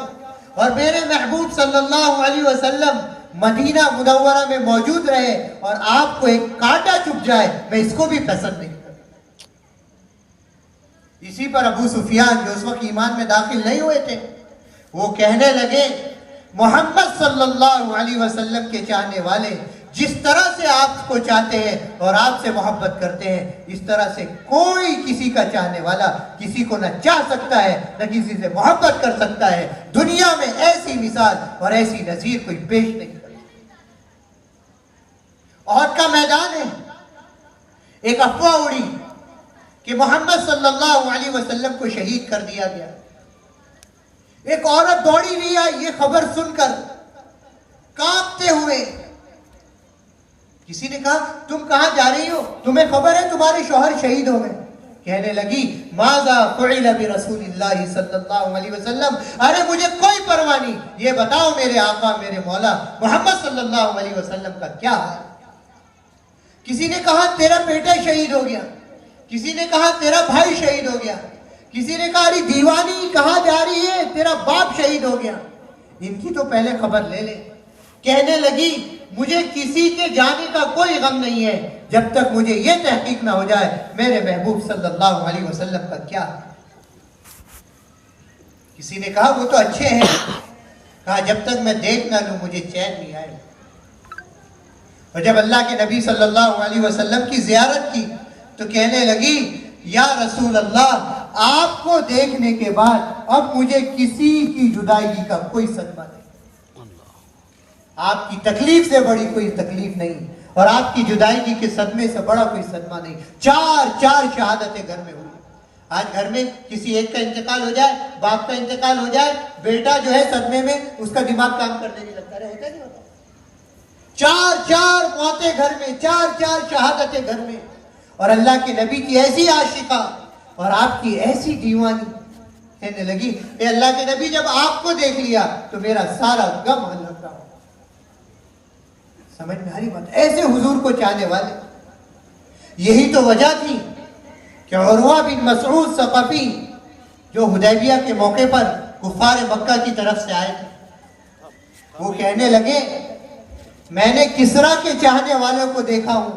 और मेरे महबूब सल्लल्लाहु अलैहि वसल्लम मदीना मुनव्वरा में मौजूद रहे और आपको एक कांटा चुभ जाए, मैं इसको भी पसंद नहीं करता। इसी पर अबू सुफियान, जो उस वक्त ईमान में दाखिल नहीं हुए थे, वो कहने लगे, मोहम्मद सल्लल्लाहु अलैहि वसल्लम के चाहने वाले जिस तरह से आपको चाहते हैं और आपसे मोहब्बत करते हैं, इस तरह से कोई किसी का चाहने वाला किसी को न चाह सकता है, न किसी से मोहब्बत कर सकता है। दुनिया में ऐसी मिसाल और ऐसी नजीर कोई पेश नहीं कर सकता। ओहद का मैदान है, एक अफवाह उड़ी कि मोहम्मद सल्लल्लाहु अलैहि वसल्लम को शहीद कर दिया गया। एक औरत दौड़ी हुई आई ये खबर सुनकर, कांपते हुए। किसी ने कहा, तुम कहां जा रही हो, तुम्हें खबर है तुम्हारे शौहर शहीद हो गए? कहने लगी, माज़ा फ़ुइला बि रसूलिल्लाहि सल्लल्लाहु अलैहि वसल्लम, अरे मुझे कोई परवाह नहीं, ये बताओ मेरे आका, मेरे मौला मोहम्मद सल्लल्लाहु अलैहि वसल्लम का क्या हाल? किसी ने कहा तेरा बेटा शहीद हो गया, किसी ने कहा तेरा भाई शहीद हो गया, किसी ने कहा अरे दीवानी कहां जा रही है, तेरा बाप शहीद हो गया, इनकी तो पहले खबर ले ले। कहने लगी, मुझे किसी के जाने का कोई गम नहीं है जब तक मुझे यह तहकीक ना हो जाए मेरे महबूब सल्लल्लाहु अलैहि वसल्लम का क्या है। किसी ने कहा वो तो अच्छे हैं, कहा जब तक मैं देख ना लूं मुझे चैन नहीं आए। और जब अल्लाह के नबी सल्लल्लाहु अलैहि वसल्लम की जियारत की तो कहने लगी, या रसूल अल्लाह, आपको देखने के बाद अब मुझे किसी की जुदाई का कोई सदमा नहीं, आपकी तकलीफ से बड़ी कोई तकलीफ नहीं और आपकी जुदाई के सदमे से बड़ा कोई सदमा नहीं। चार शहादतें घर में हुई। आज घर में किसी एक का इंतकाल हो जाए, बाप का इंतकाल हो जाए, बेटा जो है सदमे में उसका दिमाग काम करने नहीं लगता, रहता नहीं होता। चार मौतें घर में, चार शहादतें घर में। और अल्लाह के नबी की ऐसी आशिका और आपकी ऐसी दीवानी। कहने लगी, अल्लाह के नबी जब आपको देख लिया तो मेरा सारा गम हल्का हो। समझ में आ रही बात? ऐसे हुजूर को चाहने वाले। यही तो वजह थी कि उरवा बिन मसऊद सक़फ़ी जो हुदैबिया के मौके पर कुफार मक्का की तरफ से आए थे, वो कहने लगे मैंने किसरा के चाहने वालों को देखा हूं,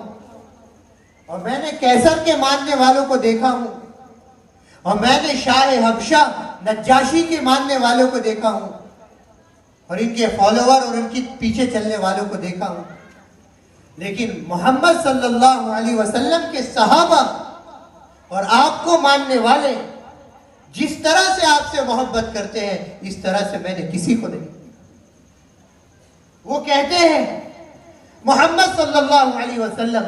और मैंने कैसर के मानने वालों को देखा हूं, और मैंने शाह हबशा नज्जाशी के मानने वालों को देखा हूं, और इनके फॉलोवर और इनके पीछे चलने वालों को देखा हूं। लेकिन मोहम्मद सल्लल्लाहु अलैहि वसल्लम के सहाबा और आपको मानने वाले जिस तरह से आपसे मोहब्बत करते हैं, इस तरह से मैंने किसी को नहीं। वो कहते हैं मोहम्मद सल्लल्लाहु अलैहि वसल्लम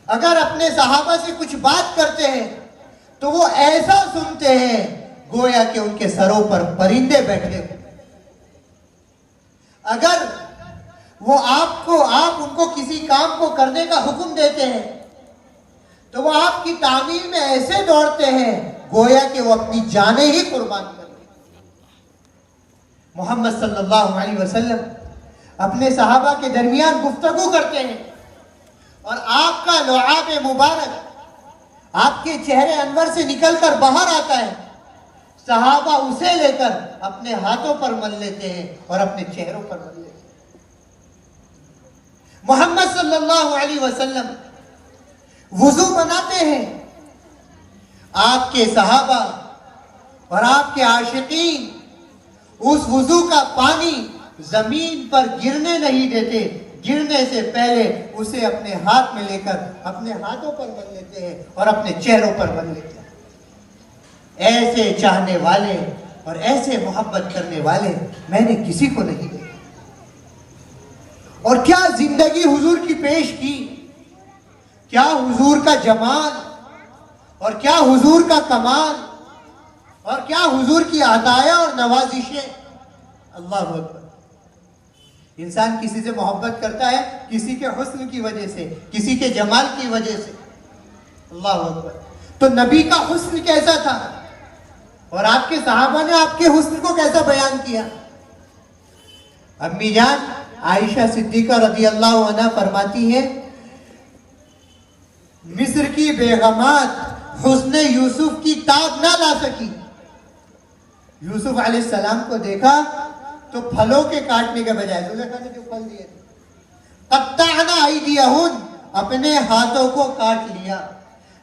अगर अपने सहाबा से कुछ बात करते हैं तो वो ऐसा सुनते हैं गोया कि उनके सरों पर परिंदे बैठे हुए। अगर वो आप उनको किसी काम को करने का हुक्म देते हैं तो वो आपकी तामीर में ऐसे दौड़ते हैं गोया कि वो अपनी जानें ही कुर्बान कर दें। मोहम्मद सल्लल्लाहु अलैहि वसल्लम अपने सहाबा के दरमियान गुफ्तगू करते हैं और आपका लुआब मुबारक आपके चेहरे अनवर से निकलकर बाहर आता है। सहाबा उसे लेकर अपने हाथों पर मल लेते हैं और अपने चेहरों पर मल लेते हैं। मोहम्मद सल्लल्लाहु अलैहि वसल्लम वुजू बनाते हैं, आपके सहाबा और आपके आशिकीन उस वुजू का पानी जमीन पर गिरने नहीं देते, गिरने से पहले उसे अपने हाथ में लेकर अपने हाथों पर मल लेते हैं और अपने चेहरों पर मल लेते हैं। ऐसे चाहने वाले और ऐसे मोहब्बत करने वाले मैंने किसी को नहीं देखा। और क्या जिंदगी हुजूर की पेश की, क्या हुजूर का जमाल और क्या हुजूर का कमाल और क्या हुजूर की अताया और नवाजिशें। अल्लाह अकबर। इंसान किसी से मोहब्बत करता है किसी के हुस्न की वजह से, किसी के जमाल की वजह से। अल्लाह अकबर। तो नबी का हुस्न कैसा था और आपके सहाबा ने आपके हुस्न को कैसा बयान किया। अम्मी जान आयशा सिद्दीका रज़ी अल्लाह अन्हा फरमाती है, मिस्र की बेगमात हुस्न यूसुफ की ताब ना ला सकी। यूसुफ अलैहिस्सलाम को देखा तो फलों के काटने के बजाय जुलेखा ने जो फल दिए कत्ताना अयदियहुन, अपने हाथों को काट लिया।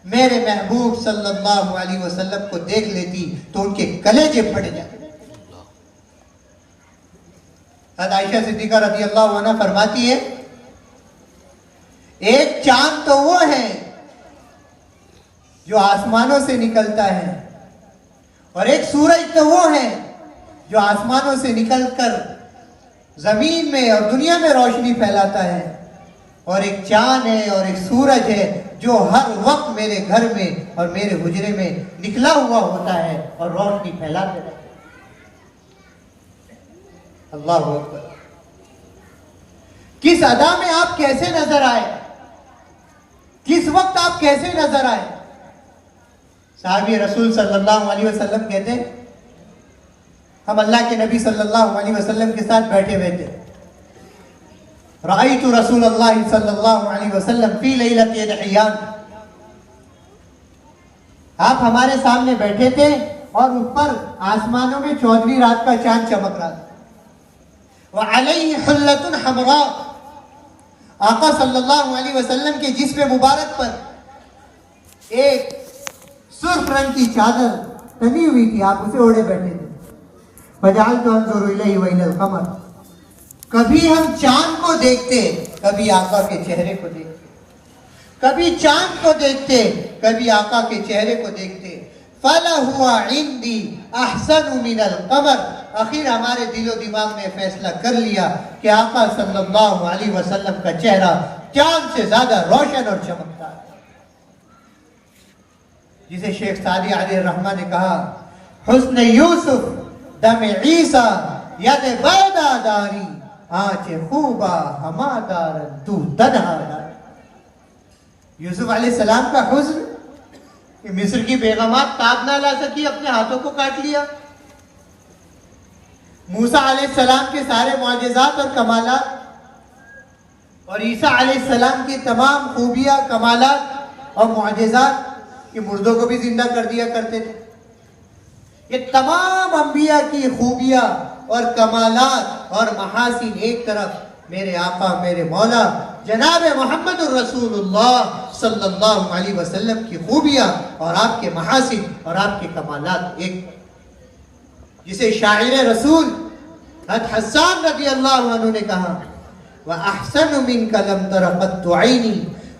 मेरे महबूब सल्लल्लाहु अलैहि वसल्लम को देख लेती तो उनके कलेजे फट जाते। आयशा सिद्दीका रज़ी अल्लाह अन्हा फरमाती है, एक चांद तो वो है जो आसमानों से निकलता है और एक सूरज तो वो है जो आसमानों से निकलकर जमीन में और दुनिया में रोशनी फैलाता है, और एक चांद है और एक सूरज है जो हर वक्त मेरे घर में और मेरे हुजरे में निकला हुआ होता है और रोशनी फैलाते रहता है। अल्लाह अकबर। किस अदा में आप कैसे नजर आए, किस वक्त आप कैसे नजर आए। साहबी रसूल सल्लल्लाहु अलैहि वसल्लम कहते हैं, हम अल्लाह के नबी सल्लल्लाहु अलैहि वसल्लम के साथ बैठे हुए थे। राइतु रसूलुल्लाह सल्लल्लाहु अलैहि वसल्लम फी लैलतिल अय्याम। आप हमारे सामने बैठे थे और ऊपर आसमानों में 14वीं रात का चांद चमक रहा था। व अलैहि हुल्लतुन हमरा, आका सल्लल्लाहु अलैहि वसल्लम के जिस्म मुबारक पर एक सुर्ख रंग की चादर तनी हुई थी, आप उसे ओढ़े बैठे थे। फजालतु अंजुरु इलैहि व इलल कमर, कभी हम चांद को देखते, कभी आका के चेहरे को देखते, कभी चांद को देखते, कभी आका के चेहरे को देखते। फला हुआ इंदी अहसन मिनल कमर, आखिर हमारे दिलो दिमाग ने फैसला कर लिया कि आका सल्लल्लाहु अलैहि वसल्लम का चेहरा चांद से ज्यादा रोशन और चमकदार है। जिसे शेख सादी अलैहि रहमान ने कहा, हुस्न यूसुफ दमे ईसा यद बैदादारी आंचे खूबा हमादार तू तन्हा। यूसुफ अलैहिस्सलाम का हुस्न कि मिस्र की बेगमात ताब ना ला सकी, अपने हाथों को काट लिया। मूसा अलैहिस्सलाम के सारे मुआजिज़ात और कमालात और ईसा अलैहिस्सलाम की तमाम खूबियां कमालात और मुआजिज़ात कि मुर्दों को भी जिंदा कर दिया करते थे। ये तमाम अंबिया की खूबियां और कमालात और महासिन एक तरफ, मेरे आका मेरे मौला जनाब मोहम्मद रसूलुल्लाह सल्लल्लाहु अलैहि वसल्लम की खूबियाँ और आपके महासिन और आपके कमालात एक, जिसे शायर रसूल हस्सान रज़ी अल्लाहु अन्हु ने कहा, व अहसनु मिनका लम तरा क़त्तु ऐनी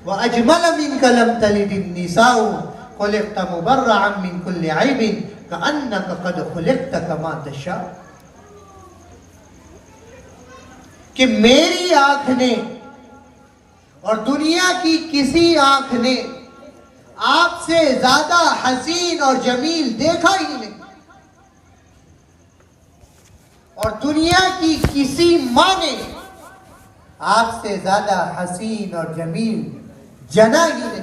व अजमल मिनका लम तलिदिन निसाउ खुलिक़्ता मुबर्रअन मिन कुल्लि ऐबिन कअन्नका क़द खुलिक़्ता कमा तशा। कि मेरी आंख ने और दुनिया की किसी आंख ने आपसे ज्यादा हसीन और जमील देखा ही नहीं, और दुनिया की किसी मां ने आपसे ज्यादा हसीन और जमील जना ही नहीं।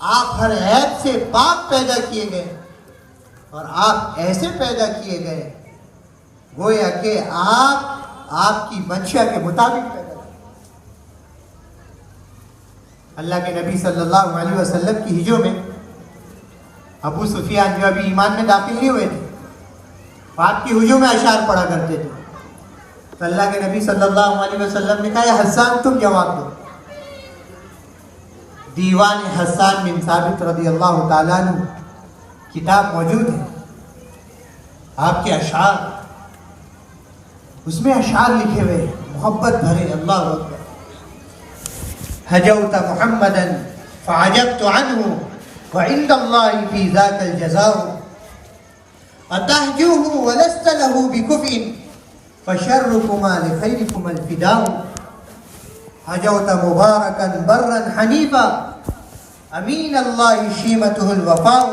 आप हर ऐब से पाक पैदा किए गए और आप ऐसे पैदा किए गए गोया कि आप आपकी मंशा के मुताबिक पैदा। अल्लाह के नबी सल्लल्लाहु अलैहि वसल्लम की हिजों में अबू सुफियान जो अभी ईमान में दाखिल नहीं हुए थे, आपकी हुजूं में अशार पढ़ा करते थे। तो अल्लाह के नबी सल्लल्लाहु अलैहि वसल्लम ने कहा, हस्सान तुम जवाब दो। दीवान हस्सान बिन साबित रज़ियल्लाहु ताला अन्हु किताब मौजूद है, आपके अशार, उसमें अशार लिखे हुए मोहब्बत भरे। अल्लाह अकबर। हजौत मुहम्मदन फअजबतु अन्हु व इंदल्लाहि फी ज़ाकल जज़ाउ अतहजुहु व लस्त लहु बिकुफ़िन फशर्रुकुमा लिखैरिकुमल फिदाउ। हजौत मुबारकन बर्रन हनीफा अमीनल्लाहि शीमतुहुल वफ़ाउ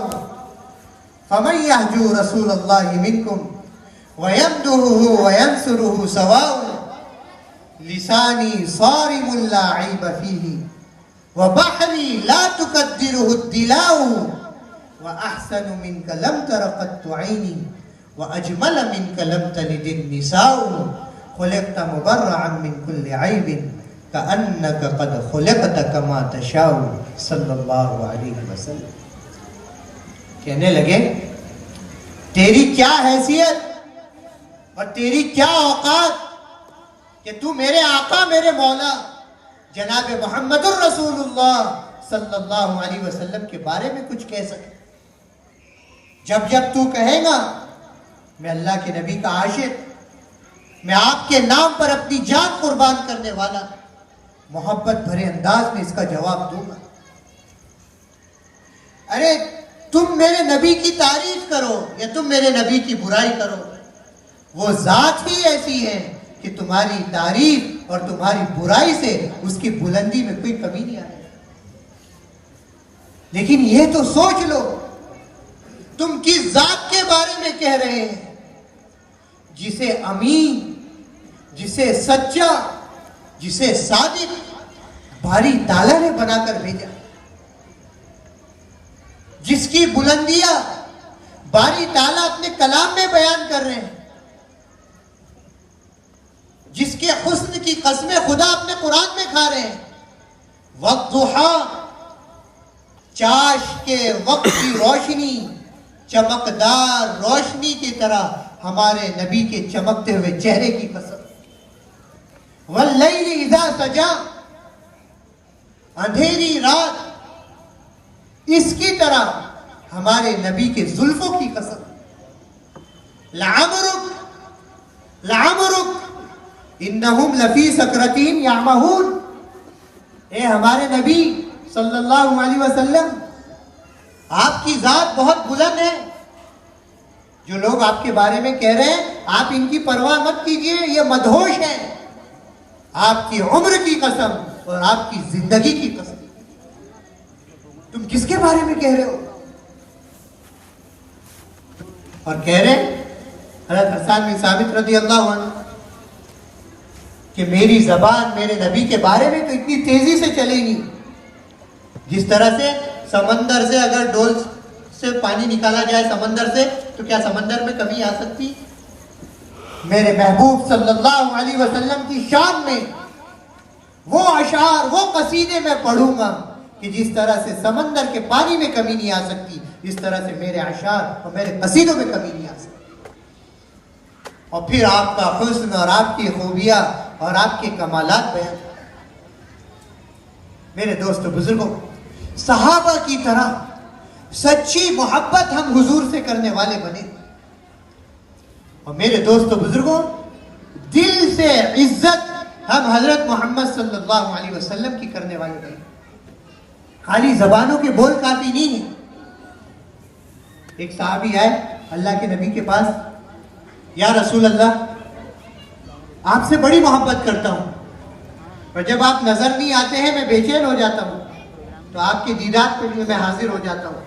फमन यहजु रसूलल्लाहि मिनकुम वयमदुहु वयंसुरुहु सवाउ लिसानी सारिमुन ला ऐब फीही व बहरी ला तुकद्दिरुहु दिलाउ व अहसनु मिनका लम तरा क़त्तु ऐनी व अजमल मिनका लम तलिदिन निसाउ खुलिक़्ता मुबर्रअन मिन कुल्लि ऐबिन कअन्नका क़द खुलिक़्ता कमा तशाउ सल्लल्लाहु अलैहि वसल्लम। कहने लगे, तेरी क्या हैसियत और तेरी क्या औकात कि तू मेरे आका मेरे मौला जनाब मोहम्मदुर रसूलुल्लाह सल्लल्लाहु अलैहि वसल्लम के बारे में कुछ कह सके। जब जब तू कहेगा मैं अल्लाह के नबी का आशिक, मैं आपके नाम पर अपनी जान कुर्बान करने वाला, मोहब्बत भरे अंदाज में इसका जवाब दूंगा। अरे तुम मेरे नबी की तारीफ करो या तुम मेरे नबी की बुराई करो, वो जात ही ऐसी है कि तुम्हारी तारीफ और तुम्हारी बुराई से उसकी बुलंदी में कोई कमी नहीं आएगी। लेकिन ये तो सोच लो, तुम किस जात के बारे में कह रहे हैं जिसे अमीन, जिसे सच्चा, जिसे सादिक बारी ताला ने बनाकर भेजा, जिसकी बुलंदियां बारी ताला अपने कलाम में बयान कर रहे हैं, जिसके हुस्न की कसमें खुदा अपने कुरान में खा रहे हैं। वक़्तुहा, चाश के वक्त की रोशनी चमकदार रोशनी की तरह हमारे नबी के चमकते हुए चेहरे की कसम। वल्लैलि इज़ा सजा, अंधेरी रात इसकी तरह हमारे नबी के जुल्फों की कसम। लअमरुक लअमरुक इन्नहुम लफी सकरतीन यामहून। ए हमारे नबी सल्लल्लाहु अलैहि वसल्लम, आपकी जात बहुत बुलंद है। जो लोग आपके बारे में कह रहे हैं आप इनकी परवाह मत कीजिए, ये मदहोश है। आपकी उम्र की कसम और आपकी जिंदगी की कसम, तुम किसके बारे में कह रहे हो? और कह रहे हज़रत हस्सान बिन साबित रज़ियल्लाहु अन्हु कि मेरी जबान मेरे नबी के बारे में तो इतनी तेजी से चलेगी जिस तरह से समंदर से अगर डोल से पानी निकाला जाए समंदर से, तो क्या समंदर में कमी आ सकती? मेरे महबूब सल्लल्लाहु अलैहि वसल्लम की शान में वो अशार, वो कसीदे में पढ़ूंगा कि जिस तरह से समंदर के पानी में कमी नहीं आ सकती, इस तरह से मेरे अशार और मेरे कसीदों में कमी नहीं आ सकती। और फिर आपका हुस्न और आपकी खूबियां और आपके कमालात बयान। मेरे दोस्तों बुजुर्गों, सहाबा की तरह सच्ची मोहब्बत हम हुजूर से करने वाले बने। और मेरे दोस्तों बुजुर्गों, दिल से इज्जत हम हजरत मोहम्मद सल्लल्लाहु अलैहि वसल्लम की करने वाले बने। खाली जबानों के बोल काफी नहीं है। एक साहबी आए अल्लाह के नबी के पास, या रसूल अल्लाह, आपसे बड़ी मोहब्बत करता हूं, पर जब आप नजर नहीं आते हैं मैं बेचैन हो जाता हूं, तो आपके दीदार के लिए मैं हाजिर हो जाता हूं।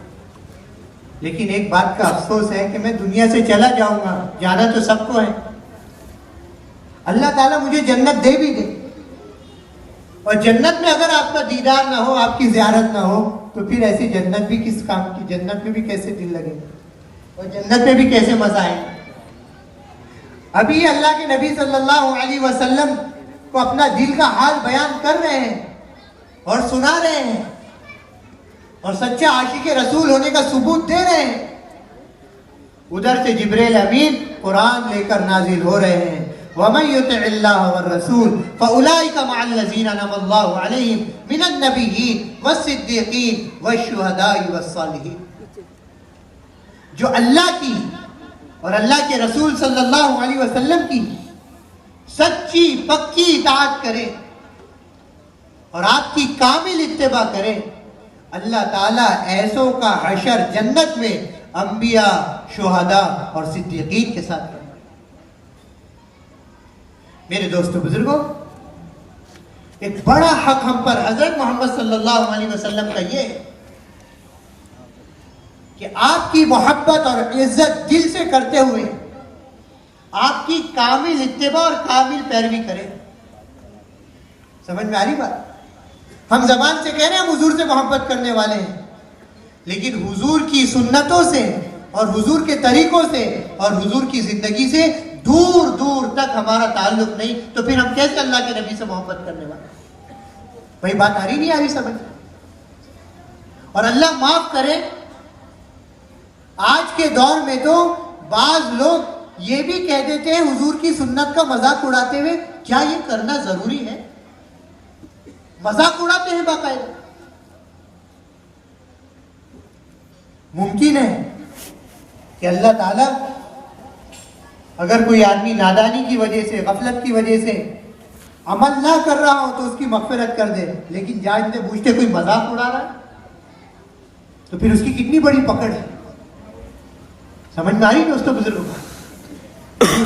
लेकिन एक बात का अफसोस है कि मैं दुनिया से चला जाऊंगा, जाना तो सबको है। अल्लाह ताला मुझे जन्नत दे भी दे, और जन्नत में अगर आपका दीदार ना हो, आपकी ज़ियारत ना हो, तो फिर ऐसी जन्नत भी किस काम की? जन्नत में भी कैसे दिल लगेगा, और जन्नत में भी कैसे मजा आएगा? अभी अल्लाह के नबी सल्लल्लाहु अलैहि वसल्लम को अपना दिल का हाल बयान कर रहे हैं और सुना रहे हैं, और सच्चा आशिक रसूल होने का सबूत दे रहे हैं। उधर से जिब्रील अमीन कुरान लेकर नाजिल हो रहे हैं। वमन युतिइल्लाह व रसूल फउलाइका मअल लज़ीना अनअमल्लाहु अलैहिम मिनन नबिय्यीन वस्सिद्दीकीन वश्शुहदाई वस्सालिहीन। जो अल्लाह की और अल्लाह के रसूल सल्लल्लाहु अलैहि वसल्लम की सच्ची पक्की इताअत करे और आपकी कामिल इत्तिबा करे, अल्लाह ताला ऐसों का हशर जन्नत में अंबिया, शुहदा और सिद्दीकीन के साथ। मेरे दोस्तों बुजुर्गों, एक बड़ा हक हम पर हजरत मोहम्मद सल्लल्लाहु अलैहि वसल्लम का ये है कि आपकी मोहब्बत और इज्जत दिल से करते हुए आपकी कामिल इत्तिबा और कामिल पैरवी करें। समझ में आ रही बात? हम जबान से कह रहे हैं हम हुजूर से मोहब्बत करने वाले हैं, लेकिन हुजूर की सुन्नतों से और हुजूर के तरीकों से और हुजूर की जिंदगी से दूर दूर तक हमारा ताल्लुक नहीं, तो फिर हम कैसे अल्लाह के नबी से मोहब्बत करने वाले? भाई बात आ रही नहीं आ रही समझ? और अल्लाह माफ करे, आज के दौर में तो बाज लोग ये भी कह देते हैं हुजूर की सुन्नत का मजाक उड़ाते हुए, क्या ये करना जरूरी है? मजाक उड़ाते हैं बाकायदा। मुमकिन है कि अल्लाह ताला अगर कोई आदमी नादानी की वजह से, गफलत की वजह से अमल ना कर रहा हो तो उसकी मगफिरत कर दे, लेकिन जानते बूझते कोई मजाक उड़ा रहा है तो फिर उसकी कितनी बड़ी पकड़ है। समझ में आ रही दोस्तों बुजुर्गों?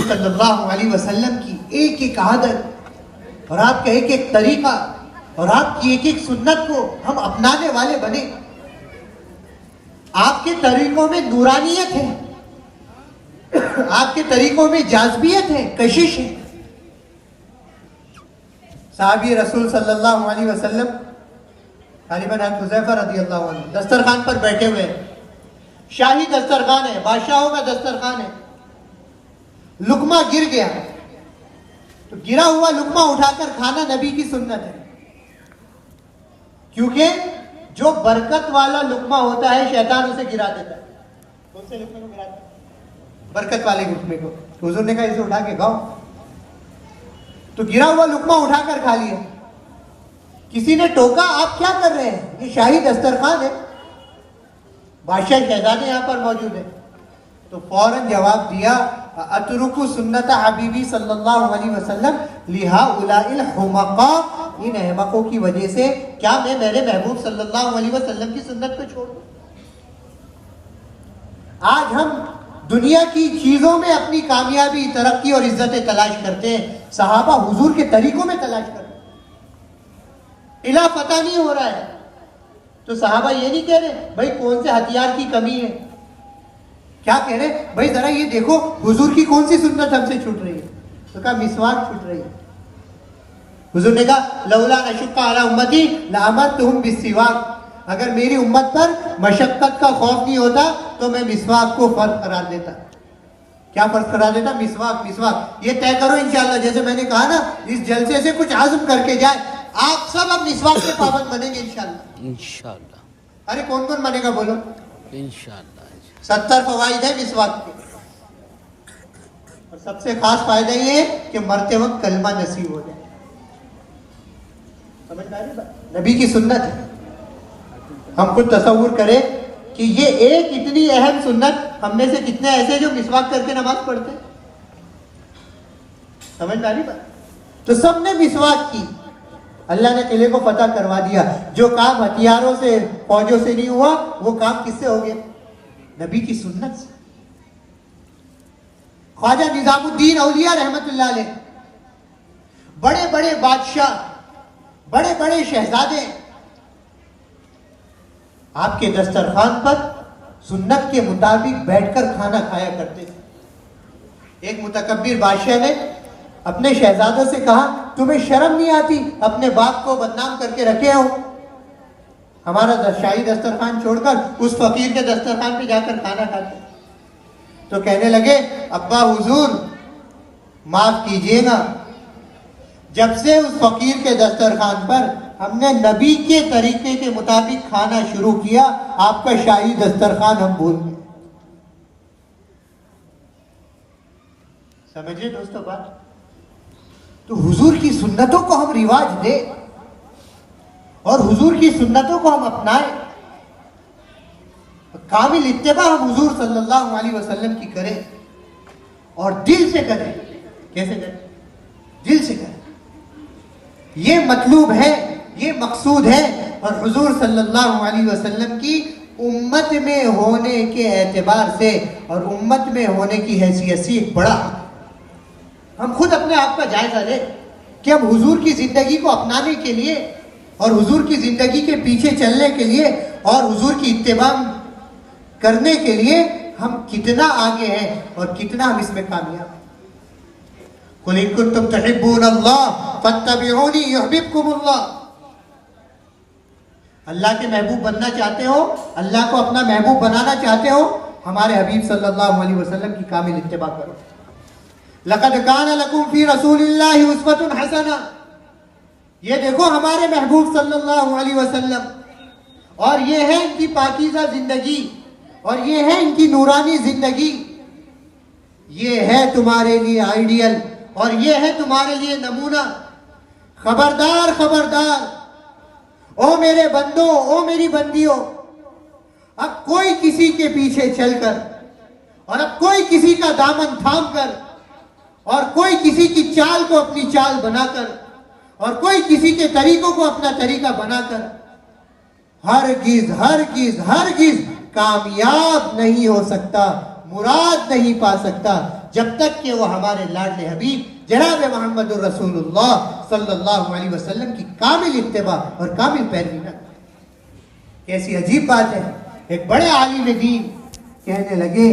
सल्लल्लाहु अलैहि वसल्लम की एक एक आदत और आपका एक एक तरीका और आपकी एक एक सुन्नत को हम अपनाने वाले बने। आपके तरीकों में नूरानियत है, आपके तरीकों में जाज़बियत है, कशिश है। साहबी रसूल सल्लल्लाहु अलैहि वसल्लम तालिबान हुज़ैफा रज़ियल्लाहु अन्हु दस्तरखान पर बैठे हुए, शाही दस्तरखान है, बादशाहों का दस्तरखान है। लुकमा गिर गया, तो गिरा हुआ लुकमा उठाकर खाना नबी की सुन्नत है, क्योंकि जो बरकत वाला लुकमा होता है शैतान उसे गिरा देता है। कौन से लुकमे को गिराता है? बरकत वाले लुकमे को। तो हुजूर ने कहा इसे उठा के खाओ, तो गिरा हुआ लुकमा उठाकर खा लिया। किसी ने टोका, आप क्या कर रहे हैं? ये शाही दस्तरखान है, बादशाह शहजादे यहां पर मौजूद है। तो फौरन जवाब दिया, अतरुकु सुन्नत हबीबी सल्लल्लाहु अलैहि वसल्लम लिहाउलाइल हुमका, इन अहमकों की वजह से क्या मैं मेरे महबूब सल्लल्लाहु अलैहि वसल्लम की सुन्नत को छोड़ दूं? आज हम दुनिया की चीजों में अपनी कामयाबी, तरक्की और इज्जतें तलाश करते हैं, सहाबा हुजूर के तरीकों में तलाश करते हैं। इला पता नहीं हो रहा है तो सहाबा ये नहीं कह रहे भाई कौन से हथियार की कमी है, क्या कह रहे भाई जरा ये देखो हुजूर की कौन सी सुन्नत हमसे छूट रही है। तो कहा मिसवाक छूट रही है। हुजूर ने कहा लौला नशुक्का अला उम्मती लअमरतुहुम बिस्सिवाक, अगर मेरी उम्मत पर मशक्कत का खौफ नहीं होता तो मैं मिसवाक को फर्ज करार देता। क्या फर्ज करार देता? मिसवाक। मिसवाक ये तय करो इंशाल्लाह, जैसे मैंने कहा ना, इस जलसे से कुछ आज़म करके जाए, आप सब अब मिसवाक के पाबंद बनेंगे इंशाल्लाह। इंशाल्लाह। अरे कौन कौन बनेगा बोलो? इंशाल्लाह। 70 फवाइद है मिसवाक के, और सबसे खास फायदा ये है कि मरते वक्त कलमा नसीब हो जाए। समझ में आ रही बात? नबी की सुन्नत है। हम खुद तसव्वुर करें कि ये एक इतनी अहम सुन्नत, हम में से कितने ऐसे जो मिसवाक करके नमाज पढ़ते हैं? समझ में आ रही बात? तो सबने मिसवाक की, अल्लाह ने किले को फतह करवा दिया। जो काम हथियारों से, फौजों से नहीं हुआ, वो काम किससे हो गया? नबी की सुन्नत से। ख्वाजा निजामुद्दीन औलिया रहमतुल्लाह अलैह, बड़े बड़े बादशाह, बड़े बड़े शहजादे आपके दस्तरखान पर सुन्नत के मुताबिक बैठकर खाना खाया करते थे। एक मुतकब्बिर बादशाह ने अपने शहजादों से कहा, तुम्हें शर्म नहीं आती? अपने बाप को बदनाम करके रखे हो, हमारा शाही दस्तरखान छोड़कर उस फकीर के दस्तरखान पे जाकर खाना खाते। तो कहने लगे, अब्बा हुजूर माफ कीजिएगा, जब से उस फकीर के दस्तरखान पर हमने नबी के तरीके के मुताबिक खाना शुरू किया, आपका शाही दस्तरखान हम भूल गए। समझिए दोस्तों बात? तो हुजूर की सुन्नतों को हम रिवाज दें और हुजूर की सुन्नतों को हम अपनाएं, कामिल इत्तिबा हम हुजूर सल्लल्लाहु अलैहि वसल्लम की करें और दिल से करें। कैसे करें? दिल से करें। ये मतलूब है, ये मकसूद है। और हुजूर सल्लल्लाहु अलैहि वसल्लम की उम्मत में होने के एतबार से और उम्मत में होने की हैसियत से एक बड़ा, हम खुद अपने आप का जायजा लें कि हम हुजूर की जिंदगी को अपनाने के लिए और हुजूर की जिंदगी के पीछे चलने के लिए और हुजूर की इत्तिबा करने के लिए हम कितना आगे हैं और कितना हम इसमें कामयाब हैं। कुल इन कुंतुम तुहिब्बूनल्लाह फत्तबिऊनी युहब्बिबकुमुल्लाह। अल्लाह के महबूब बनना चाहते हो, अल्लाह को अपना महबूब बनाना चाहते हो, हमारे हबीब सल्लल्लाहु अलैहि वसल्लम की कामिल इत्तिबा करो। लक़द कान लकुम फी रसूलिल्लाहि उस्वतुन हसना। ये देखो हमारे महबूब सल्लल्लाहु अलैहि वसल्लम, और ये है इनकी पाकीज़ा जिंदगी और ये है इनकी नूरानी जिंदगी। ये है तुम्हारे लिए आइडियल और ये है तुम्हारे लिए नमूना। खबरदार खबरदार, ओ मेरे बंदों, ओ मेरी बंदियों, अब कोई किसी के पीछे चलकर और अब कोई किसी का दामन थाम कर और कोई किसी की चाल को अपनी चाल बनाकर और कोई किसी के तरीकों को अपना तरीका बनाकर हरगिज हरगिज हरगिज कामयाब नहीं हो सकता, मुराद नहीं पा सकता, जब तक कि वो हमारे लाडले हबीब जनाब मोहम्मदुर रसूलुल्लाह सल्लल्लाहु अलैहि वसल्लम की कामिल इत्तिबा और कामिल पैरवी न। कैसी अजीब बात है, एक बड़े आलिम दीन कहने लगे,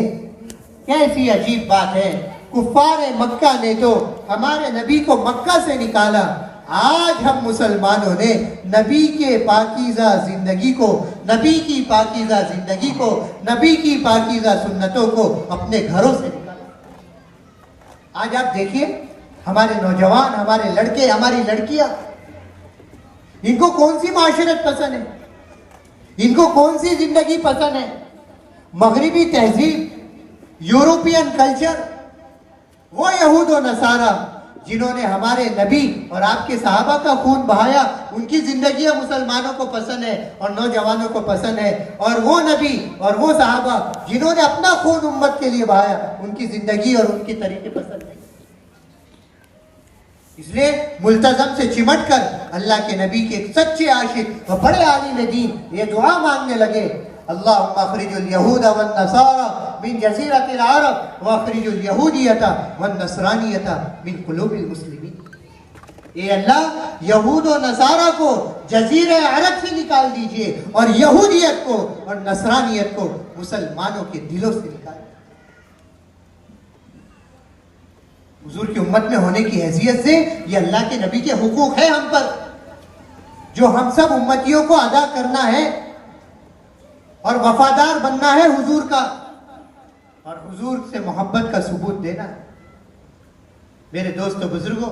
कैसी अजीब बात है, कुफ्फार मक्का ने तो हमारे नबी को मक्का से निकाला, आज हम मुसलमानों ने नबी के पाकीज़ा जिंदगी को, नबी की पाकीज़ा जिंदगी को, नबी की पाकीज़ा सुन्नतों को अपने घरों से निकाला। आज आप देखिए हमारे नौजवान, हमारे लड़के, हमारी लड़कियां, इनको कौन सी माशरत पसंद है, इनको कौन सी जिंदगी पसंद है? मगरिबी तहजीब, यूरोपियन कल्चर, वो यहूद और नसारा जिन्होंने हमारे नबी और आपके सहाबा का खून बहाया, उनकी जिंदगियां मुसलमानों को पसंद है और नौजवानों को पसंद है। और वो नबी और वो सहाबा जिन्होंने अपना खून उम्मत के लिए बहाया, उनकी जिंदगी और उनके तरीके पसंद है। इसलिए मुल्तजम से चिमट कर अल्लाह के नबी के एक सच्चे आशिक और बड़े आलिम दीन ये दुआ मांगने लगे, अल्लाहुम्मा अखरिजुल यहूद वन नसारा मिन जज़ीरतिल अरब व अखरिजुल यहूदियता वन नसरानियता मिन कुलूबिल मुस्लिमीन। ए अल्लाह, यहूद और नसारा को जजीरे अरब से निकाल दीजिए और यहूदियत को और नसरानियत को मुसलमानों के दिलों से निकाल। हुजूर की उम्मत में होने की हैसियत से ये अल्लाह के नबी के हुकूक है हम पर, जो हम सब उम्मतियों को अदा करना है और वफादार बनना है हुजूर का और हुजूर से मोहब्बत का सबूत देना है। मेरे दोस्तों बुजुर्गों,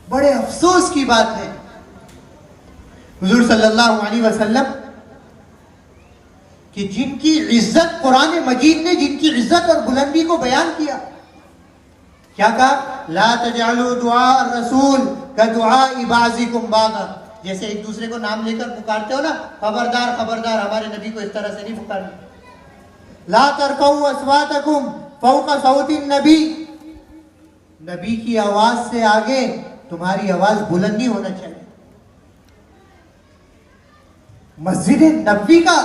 बड़े अफसोस की बात है, हुजूर सल्लल्लाहु अलैहि वसल्लम कि जिनकी इज्जत कुरान मजीद ने जिनकी इज्जत और बुलंदी को बयान किया, क्या कहा? ला तजअलू दुआ रसूल का दुआ इबाजिकुम बागा। जैसे एक दूसरे को नाम लेकर पुकारते हो ना, खबरदार खबरदार, हमारे नबी को इस तरह से नहीं पुकारना। ला तरकऊ अस्वातकुम फौका सौतिन नबी, नबी की आवाज से आगे तुम्हारी आवाज बुलंद नहीं होना चाहिए। मस्जिद नबी का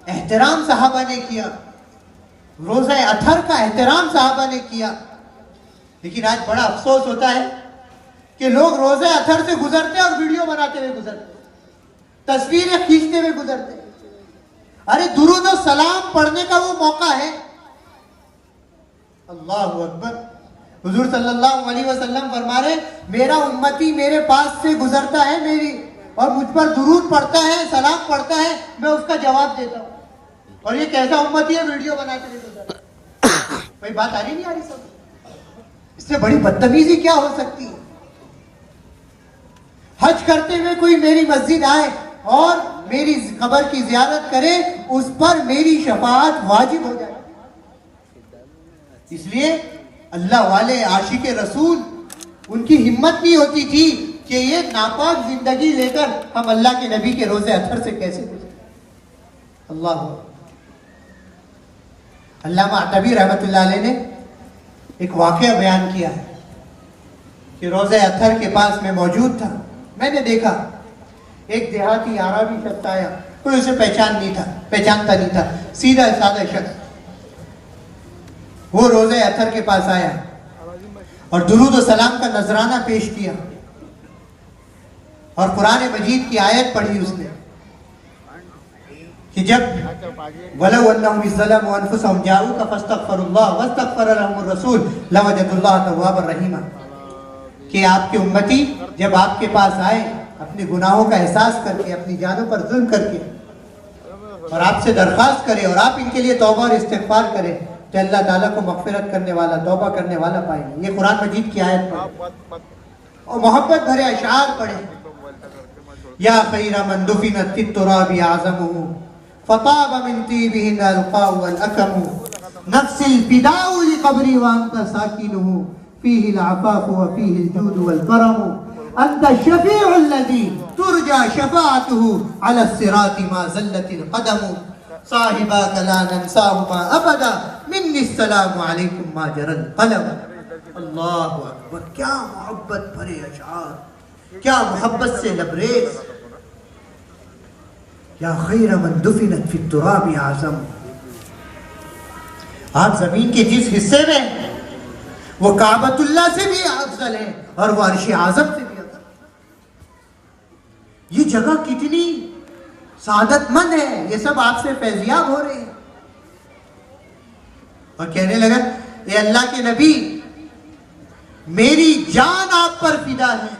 एहतराम सहाबा ने किया, रोज़ा अथर का एहतराम सहाबा ने किया। लेकिन आज बड़ा अफसोस होता है कि लोग रोज़ा अथर से गुजरते और वीडियो बनाते हुए गुजरते, तस्वीरें खींचते हुए गुजरते। अरे दुरूद और सलाम पढ़ने का वो मौका है। अल्लाहु अकबर। हुजूर सल्लल्लाहु अलैहि वसल्लम फरमा रहे, मेरा उम्मती मेरे पास से गुजरता है मेरी और मुझ पर दुरूद पढ़ता है, सलाम पढ़ता है, मैं उसका जवाब देता हूँ। और ये कैसा उम्मती है, वीडियो बनाते हुए गुजरता। भाई बात आ रही नहीं आ रही सब? इससे बड़ी बदतमीजी क्या हो सकती है? हज करते हुए कोई मेरी मस्जिद आए और मेरी कब्र की जियारत करे, उस पर मेरी शफाअत वाजिब हो जाए। इसलिए अल्लाह वाले आशिक रसूल, उनकी हिम्मत नहीं होती थी कि ये नापाक जिंदगी लेकर हम अल्लाह के नबी के रोजे अथर से कैसे गुजरे। अल्लाह अल्लामा अतबी रहमतुल्लाह अलैह ने एक वाक़या बयान किया है कि रोजे अथर के पास में मौजूद था। मैंने देखा एक देहाती आरामी शख्स आया, कोई उसे पहचानता नहीं था, सीधा साधा शख्स। वो रोजे अथर के पास आया और दुरूद और सलाम का नजराना पेश किया और कुरान मजीद की आयत पढ़ी उसने कि जब वलौ अन्नहुम इज़्ज़लमू अनफुसहुम जाऊका फस्तगफिरुल्लाह वस्तगफर लहुमुर रसूल लवजदुल्लाह तव्वाबर रहीमा, कि आपके उम्मती जब आपके पास आए अपने गुनाहों का एहसास करके, अपनी जानों पर जुल्म करके और आपसे दरख्वास्त करे और आप इनके लिए तौबा और इस्तिग़फार करें, तो अल्लाह ताला को मग़फ़िरत करने वाला, तौबा करने वाला पाएंगे। ये कुरान मजीद की आयत पढ़े और मोहब्बत भरे अशार पढ़े। या खैरा मन दुफिनत फित तुराबि आज़मुहु फताब मिन तीबिहिन अलक़ाउ वल अकमु नफ्सिल फिदाउ लिक़ब्रि व अंता साकिनुहु फीहि अलअफ़ाफ़ु व फीहि अलजूदु वल करमु अंता शफ़ीउल लज़ी तुरजा शफ़ाअतुहु अला सिराति मा ज़ल्लतिल क़दमु साहिबा कला नंसाहुमा अबदा मिन्नी अस्सलामु अलैकुम मा जरल क़लम। अल्लाहु अकबर। क्या मोहब्बत भरे अशार, क्या मोहब्बत से लबरेज। या खैर मन दुफिनत फित तुराबि आज़म, आप जमीन के जिस हिस्से में वो काबतुल्लाह से भी अफजल है और वो अर्श आज़म से भी अफजल। ये जगह कितनी सादतमंद है, ये सब आपसे फैजियाब हो रहे हैं। और कहने लगा, ये अल्लाह के नबी, मेरी जान आप पर फिदा है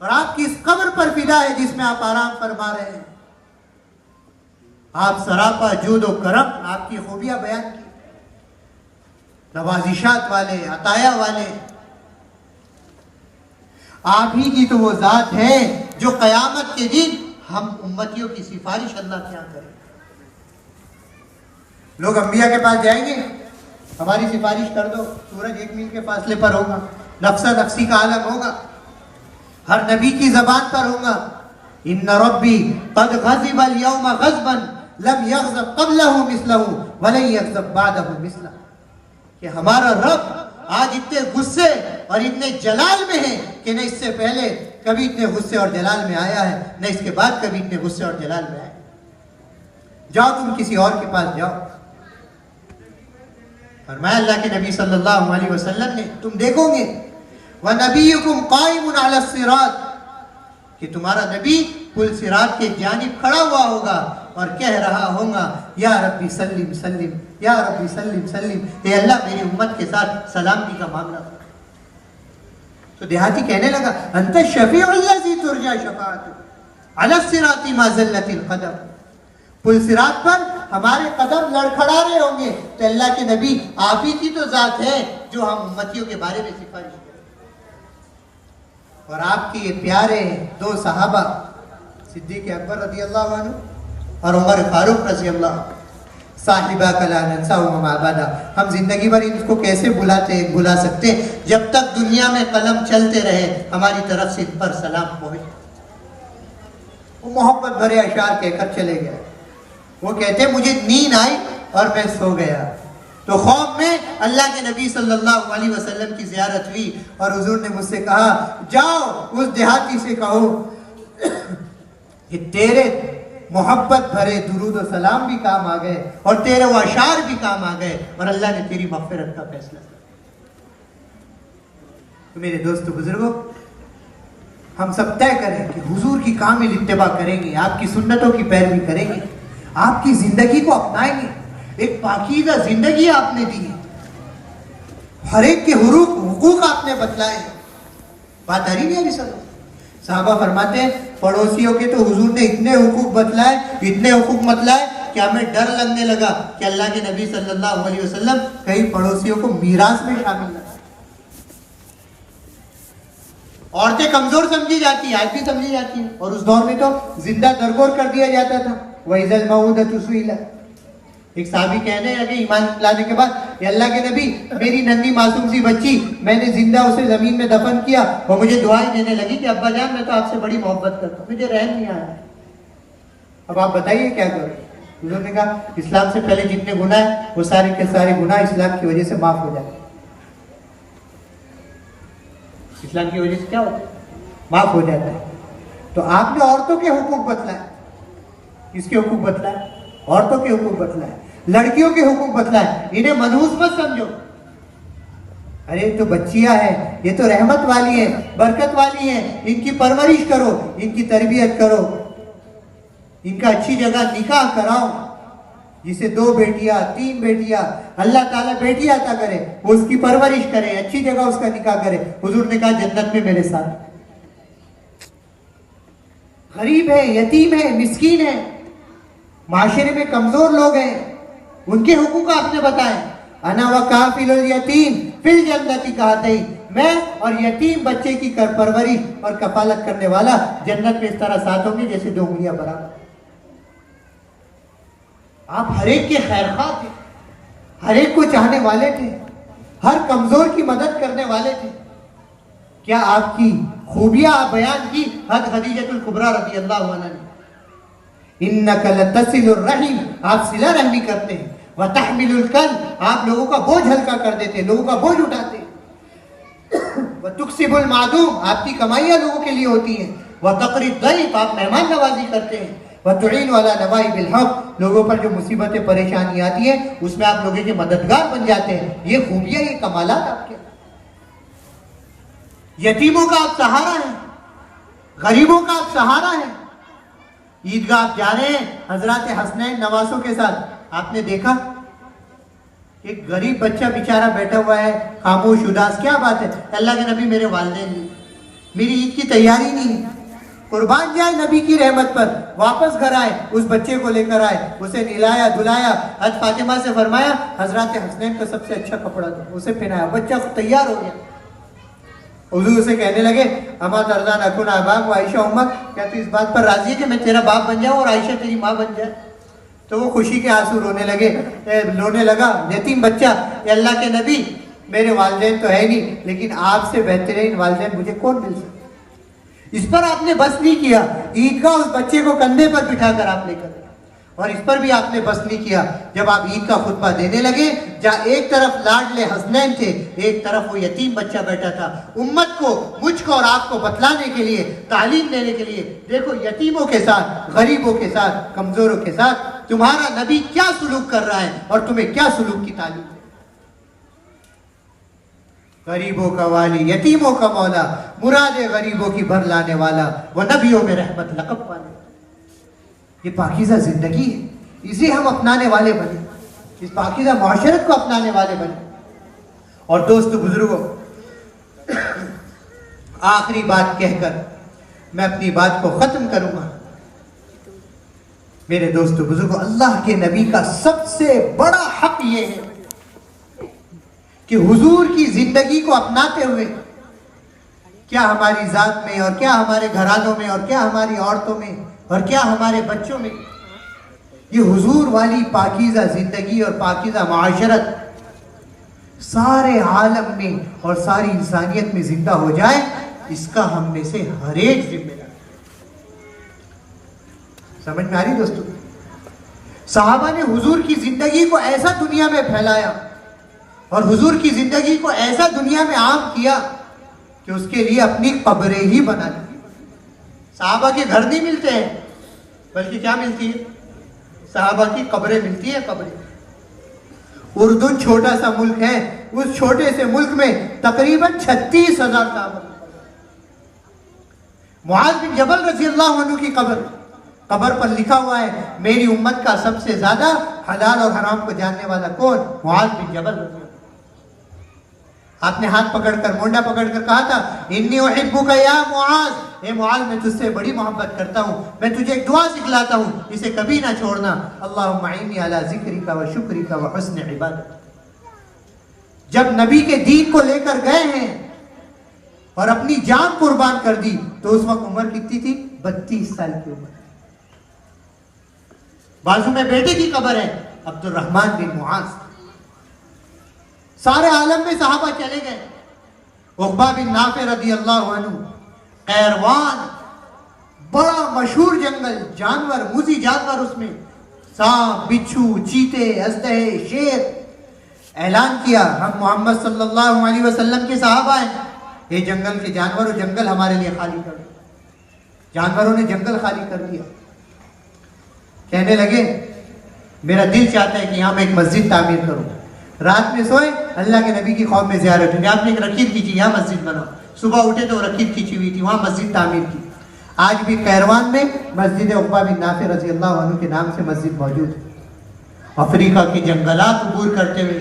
और आपकी इस कब्र पर फिदा है जिसमें आप आराम फरमा रहे हैं। आप सरापा जूद और करम, आपकी खूबियां बयान की, नवाजिशात वाले, अताया वाले। आप ही की तो वो जात है जो कयामत के दिन हम उम्मतियों की सिफारिश अल्लाह क्या करें। लोग अंबिया के पास जाएंगे, हमारी सिफारिश कर दो, सूरज 1 मील के फासले पर होगा, नफ्सा नफ्सी का आलम होगा, हर नबी की जबान पर होगा, इन्ना रब्बी कद गज़िबल यौमा गज़बन लम यग़ज़ब क़ब्लहु मिस्लहु व लन यग़ज़ब बादहु मिस्ला, कि हमारा रब आज इतने गुस्से और इतने जलाल में है कि न इससे पहले कभी इतने गुस्से और जलाल में आया है, न इसके बाद कभी इतने गुस्से और जलाल में आया। जाओ तुम किसी और के पास जाओ। फरमाया अल्लाह के नबी सल्लल्लाहु अलैहि वसल्लम ने, तुम देखोगे व नबीयुकुम काइमुन अला सिरात, कि तुम्हारा नबी पुल सिरात के जानिब खड़ा हुआ होगा और कह रहा होगा, या रब्बी सल्लिम सल्लिम, या रब्बी सल्लिम सल्लिम, हे अल्लाह मेरी उम्मत के साथ सलामती का मामला। तो देहाती कहने लगा, अंत शफीउल लज़ी तुरजा शफाअतुहु अला सिराति मा ज़ल्लतिल क़दम, पुल सिरात पर हमारे कदम लड़खड़ा रहे होंगे, तो अल्लाह के नबी आप ही की तो जात है जो हम उम्मतियों के बारे में सिफारिश करें। और आपके ये प्यारे 2 सहाबा, सिद्दीक़ अकबर रज़ी अल्लाहु अन्हु और उमर फारूक रज़ी अल्लाह, साहिबा कला नंसा माबादा, हम जिंदगी भर इनको कैसे भुला सकते हैं, जब तक दुनिया में कलम चलते रहे हमारी तरफ से इन पर सलाम पहुंचे। वो मोहब्बत भरे अशार कहकर चले गए। वो कहते मुझे नींद आई और मैं सो गया, तो खौफ में अल्लाह के नबी सल्लल्लाहु अलैहि वसल्लम की ज़ियारत हुई और हुजूर ने मुझसे कहा, जाओ उस देहाती से कहो कि तेरे मोहब्बत भरे दुरूद और सलाम भी काम आ गए और तेरे वो अशार भी काम आ गए और अल्लाह ने तेरी मग़फ़िरत का फैसला किया। तो मेरे दोस्तों बुजुर्गों, हम सब तय करें कि हुजूर की कामिल इत्तिबा करेंगे, आपकी सुन्नतों की पैरवी करेंगे, आपकी जिंदगी को अपनाएंगे। एक पाकीज़ा जिंदगी आपने दी है, हर एक के हुकूक आपने बतलाए। बात आ रही नहीं अभी सब? साहबा फरमाते हैं पड़ोसियों के तो हुजूर ने इतने हुकूक बतलाए, इतने हुकूक बतलाए कि हमें डर लगने लगा कि अल्लाह के नबी सल्लल्लाहु अलैहि वसल्लम कहीं पड़ोसियों को मीरास में शामिल न करें। औरतें कमजोर समझी जाती है, आज भी समझी जाती है, और उस दौर में तो जिंदा दरगोर कर दिया जाता था। वइज़ल मऊदतु सुइलत। एक साहबी कहने लगे ईमान लाने के बाद, अल्लाह के नबी मेरी नन्ही मासूम सी बच्ची, मैंने जिंदा उसे जमीन में दफन किया, वो मुझे दुआएं देने लगी कि अब्बा जान मैं तो आपसे बड़ी मोहब्बत करता हूँ, मुझे रहम नहीं आया। अब आप बताइए क्या करो? उन्होंने कहा इस्लाम से पहले जितने गुनाह है वो सारे के सारे गुनाह इस्लाम की वजह से माफ हो जाते। इस्लाम की वजह से क्या होता है? माफ हो जाता है। तो आपने औरतों के हुकूक बतलाए, किसके हुकूक बतलाए? औरतों के हुकूक बतलाए, लड़कियों के हुकूक बतलाए। इन्हें मनहूस मत समझो, अरे तो बच्चियां हैं, ये तो रहमत वाली है, बरकत वाली है, इनकी परवरिश करो, इनकी तरबियत करो, इनका अच्छी जगह निकाह कराओ, जिसे 2 बेटियां 3 बेटियां अल्लाह ताला बेटी अता करे, वो उसकी परवरिश करे, अच्छी जगह उसका निकाह करे। हुजूर ने कहा जन्नत में मेरे साथ। गरीब है, यतीम है, मिस्कीन है, माशरे में कमजोर लोग हैं, उनके हुकूक आपने बताए। अना व काफिलुल यतीम फिल जन्नति कहते, मैं और यतीम बच्चे की परवरिश और कफालत करने वाला जन्नत में इस तरह साथ होंगे जैसे 2 उंगलियां बराबर। आप हर एक के खैरख्वाह थे, हर एक को चाहने वाले थे, हर कमजोर की मदद करने वाले थे। क्या आपकी खूबियां आप बयान की हद खदीजतुल कुबरा रज़ियल्लाहु अन्हा ने। इन्नका लतसिलुर रहीम, आप सिला रहमी करते हैं, व तहमिलुल कल, आप लोगों का बोझ हल्का कर देते हैं, लोगों का बोझ उठाते हैं। व तुक्सिबुल मादूम, आपकी कमाइयां लोगों के लिए होती हैं। व तक़रीद दैफ, आप मेहमान नवाजी करते हैं। व तुईन वाला नवाई बिल हक, लोगों पर जो मुसीबतें परेशानी आती है उसमें आप लोगों के मददगार बन जाते हैं। ये खूबियां, ये कमालात आपके। यतीमों का आप सहारा है, गरीबों का आप सहारा है। ईदगाह आप जा रहे हैं हजरत हसनैन नवासों के साथ, आपने देखा एक गरीब बच्चा बेचारा बैठा हुआ है, खामोश उदास। क्या बात है? अल्लाह के नबी मेरे वालिदैन ने, मेरी ईद की तैयारी नहीं है। कुर्बान जाए नबी की रहमत पर, वापस घर आए, उस बच्चे को लेकर आए, उसे नहलाया धुलाया, हज फातिमा से फरमाया हजरत हसनैन का सबसे अच्छा कपड़ा दो, उसे पहनाया, बच्चा तैयार हो गया। हुजूर से कहने लगे अमा तर्ज़ा नकुन अबाक व आयशा उम्मक, क्या तू इस बात पर राजी है कि मैं तेरा बाप बन जाऊं और आयशा तेरी माँ बन जाए? तो वो खुशी के आंसू रोने लगा। यतीम बच्चा, अल्लाह के नबी मेरे वालिदैन तो है नहीं, लेकिन आपसे बेहतरीन वालिदैन मुझे कौन मिल सकता? इस पर आपने बस नहीं किया। ईदगाह उस बच्चे को कंधे पर बिठाकर आप लेकर, और इस पर भी आपने बस नहीं किया। जब आप ईद का खुतबा देने लगे, जहाँ एक तरफ लाडले हसनैन थे, एक तरफ वो यतीम बच्चा बैठा था, उम्मत को, मुझको और आपको बतलाने के लिए, तालीम देने के लिए, देखो यतीमों के साथ, गरीबों के साथ, कमजोरों के साथ तुम्हारा नबी क्या सुलूक कर रहा है और तुम्हें क्या सुलूक की तालीम। गरीबों का वाली, यतीमों का मौला, मुरादे गरीबों की भर लाने वाला, वह नबियों में रहमत लक़ब वाले। ये पाकीज़ा जिंदगी है, इसे हम अपनाने वाले बने, इस पाकीज़ा मुआशरत को अपनाने वाले बने। और दोस्तों बुजुर्गों, आखिरी बात कहकर मैं अपनी बात को खत्म करूंगा। मेरे दोस्तों बुजुर्गों, अल्लाह के नबी का सबसे बड़ा हक ये है कि हुजूर की जिंदगी को अपनाते हुए, क्या हमारी जात में और क्या हमारे घरानों में और क्या हमारी औरतों में और क्या हमारे बच्चों में ये हुजूर वाली पाकीज़ा जिंदगी और पाकीज़ा माशरत सारे आलम में और सारी इंसानियत में जिंदा हो जाए, इसका हम में से हर एक जिम्मेदार। समझ में आ रही दोस्तों? सहाबा ने हुजूर की जिंदगी को ऐसा दुनिया में फैलाया और हुजूर की जिंदगी को ऐसा दुनिया में आम किया कि उसके लिए अपनी कब्रें ही बना दी। सहाबा के घर नहीं मिलते हैं, बल्कि क्या मिलती है? सहाबा की कब्रें मिलती है। कब्रें। उर्दून छोटा सा मुल्क है, उस छोटे से मुल्क में तकरीबन 36,000 सहाबा। मुआज बिन जबल रजी अल्लाह अन्हु की कब्र पर लिखा हुआ है, मेरी उम्मत का सबसे ज्यादा हलाल और हराम को जानने वाला कौन? मुआज बिन जबल। आपने हाथ पकड़कर, मोंडा पकड़कर कहा था, इन्नी उहिब्बुका या मुआज, ए मुआज मैं तुझसे बड़ी मोहब्बत करता हूँ, मैं तुझे एक दुआ सिखलाता हूँ, इसे कभी ना छोड़ना। अल्लाहुम्मा इन्नी अला ज़िक्रिका व शुक्रिका व हुस्न इबादत। जब नबी के दीन को लेकर गए हैं और अपनी जान कुर्बान कर दी, तो उस वक्त उम्र कितनी थी? 32 साल की उम्र। बाजू में बेटे की कब्र है, अब्दुर्रहमान बिन मुआज। सारे आलम में सहाबा चले गए। उक़बा बिन नाफ़े रज़ी अल्लाहु अन्हु, कैरवान, बड़ा मशहूर जंगल, जानवर, मूजी जानवर, उसमें सांप, बिच्छू, चीते, अजदहे, शेर। ऐलान किया, हम मोहम्मद सल्लल्लाहु अलैहि वसल्लम के सहाबा हैं, ये जंगल के जानवर, जंगल हमारे लिए खाली कर दो। जानवरों ने जंगल खाली कर दिया। कहने लगे, मेरा दिल चाहता है कि यहाँ मैं एक मस्जिद तामीर करूँ। रात में सोए, अल्लाह के नबी की कौम में ज़ियारत हुई, आपने एक रकीब खींची, यहाँ मस्जिद बनाओ। सुबह उठे तो रकीब खींची हुई थी, वहाँ मस्जिद तामीर की। आज भी कैरवान में मस्जिद उक़बा बिन नाफ़े रज़ी अल्लाहु अन्हु के नाम से मस्जिद मौजूद है। अफ्रीका के जंगलात अबूर करते हुए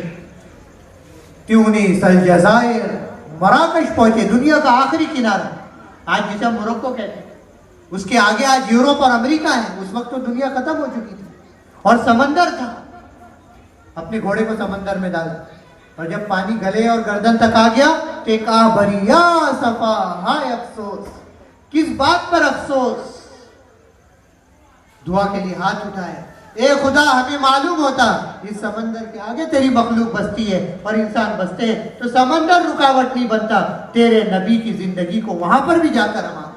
ट्यूनिस, अलजायर, मराकश पहुंचे, दुनिया का आखिरी किनारा, आज जिसे हम मोरक्को कहते हैं। उसके आगे आज यूरोप और अमेरिका है। उस वक्त तो दुनिया खत्म हो चुकी थी और समंदर था। अपने घोड़े को समंदर में डाला और जब पानी गले और गर्दन तक आ गया, टेका भरिया सफा, हाय अफसोस, किस बात पर अफसोस। दुआ के लिए हाथ उठाए, ए खुदा हमें मालूम होता इस समंदर के आगे तेरी मखलूक बसती है और इंसान बसते हैं, तो समंदर रुकावट नहीं बनता। तेरे नबी की जिंदगी को वहां पर भी जाकर हम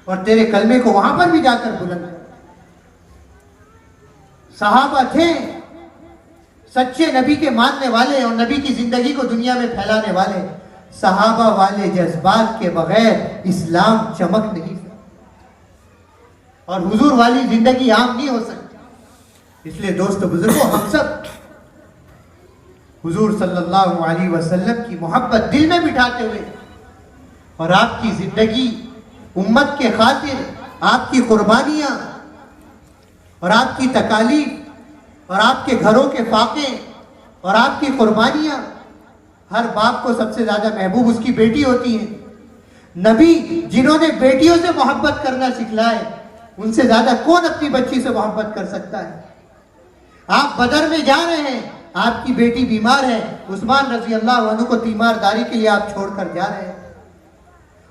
और तेरे कलमे को वहां पर भी जाकर बुलंद। सहाबा थे सच्चे नबी के मानने वाले और नबी की जिंदगी को दुनिया में फैलाने वाले। सहाबा वाले जज्बात के बगैर इस्लाम चमक नहीं सकता और हुजूर वाली जिंदगी आम नहीं हो सकती। इसलिए दोस्तों बुजुर्गों, हम सब हुजूर सल्लल्लाहु अलैहि वसल्लम की मोहब्बत दिल में बिठाते हुए और आपकी जिंदगी, उम्मत के खातिर आपकी कुर्बानियां और आपकी तकालीफ और आपके घरों के फाके और आपकी कुर्बानियां, हर बाप को सबसे ज्यादा महबूब उसकी बेटी होती है। नबी जिन्होंने बेटियों से मोहब्बत करना सिखलाए, उनसे ज्यादा कौन अपनी बच्ची से मोहब्बत कर सकता है? आप बदर में जा रहे हैं, आपकी बेटी बीमार है, उस्मान रजी अल्लाह अन्हु को तीमारदारी के लिए आप छोड़कर जा रहे हैं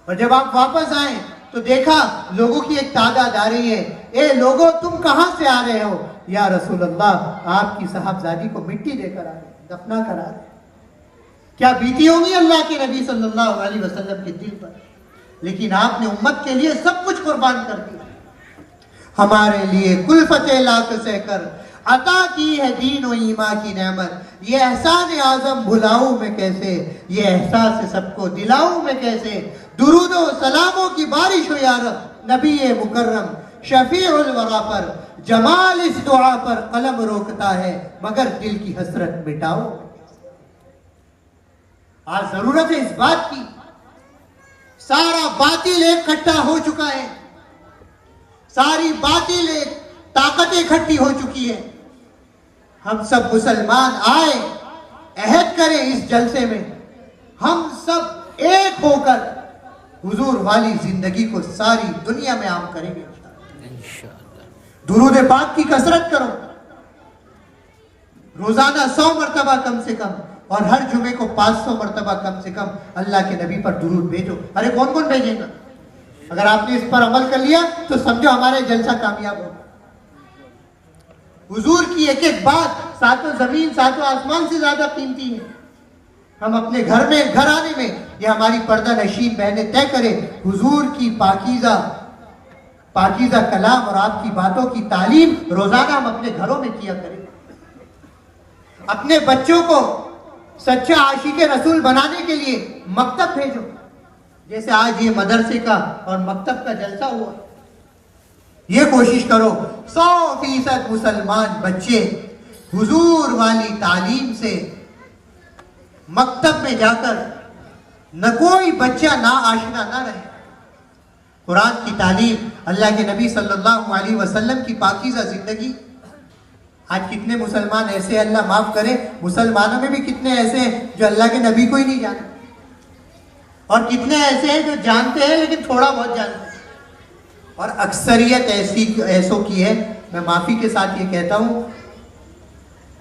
और जब आप वापस आए तो देखा लोगों की एक तादाद आ रही है। ए लोगों, तुम कहां से आ रहे हो? या रसूल अल्लाह, आपकी साहबजादी को मिट्टी देकर आ रहे, दफना कर आ रहे। क्या बीती होगी अल्लाह के नबी सल्लल्लाहु अलैहि वसल्लम के दिल पर, लेकिन आपने उम्मत के लिए सब कुछ कुर्बान कर दिया। हमारे लिए कुल्फते लाख सहकर अता की है दीन और ईमा की नेमत, ये एहसान आजम भुलाऊं मैं कैसे, ये एहसास सबको दिलाऊं मैं कैसे। दुरूदो सलामों की बारिश हो यार नबी मुकर्रम शफीउल वरा पर, जमाल इस दुआ पर कलम रोकता है मगर दिल की हसरत मिटाओ। आज जरूरत है इस बात की, सारा बातिल इकट्ठा हो चुका है, सारी बातिल ताकतें इकट्ठी हो चुकी है। हम सब मुसलमान आए, अहद करें इस जलसे में, हम सब एक होकर हुजूर वाली जिंदगी को सारी दुनिया में आम करेंगे इंशाअल्लाह। दुरूद पाक की कसरत करो, रोजाना 100 मरतबा कम से कम और हर जुमे को 500 मरतबा कम से कम अल्लाह के नबी पर दुरूद भेजो। अरे कौन कौन भेजेगा? अगर आपने इस पर अमल कर लिया तो समझो हमारे जलसा कामयाब होगा। हुजूर की एक एक बात सातों जमीन सातों आसमान से ज्यादा कीमती है। हम अपने घर में, घराने में, ये हमारी पर्दा नशीन बहनें तय करें, हुजूर की पाकीज़ा कलाम और आपकी बातों की तालीम रोजाना हम अपने घरों में किया करें। अपने बच्चों को सच्चा आशिक रसूल बनाने के लिए मकतब भेजो, जैसे आज ये मदरसे का और मकतब का जलसा हुआ। ये कोशिश करो 100% मुसलमान बच्चे हुजूर वाली तालीम से मकतब में जाकर न कोई बच्चा ना आशना ना रहे। कुरान की तालीम, अल्लाह के नबी सल्लल्लाहु अलैहि वसल्लम की पाकीज़ा जिंदगी। आज कितने मुसलमान ऐसे, अल्लाह माफ करे, मुसलमानों में भी कितने ऐसे हैं जो अल्लाह के नबी को ही नहीं जानते, और कितने ऐसे हैं जो जानते हैं लेकिन थोड़ा बहुत जानते हैं। और अक्सरियत ऐसों की है, मैं माफी के साथ ये कहता हूं,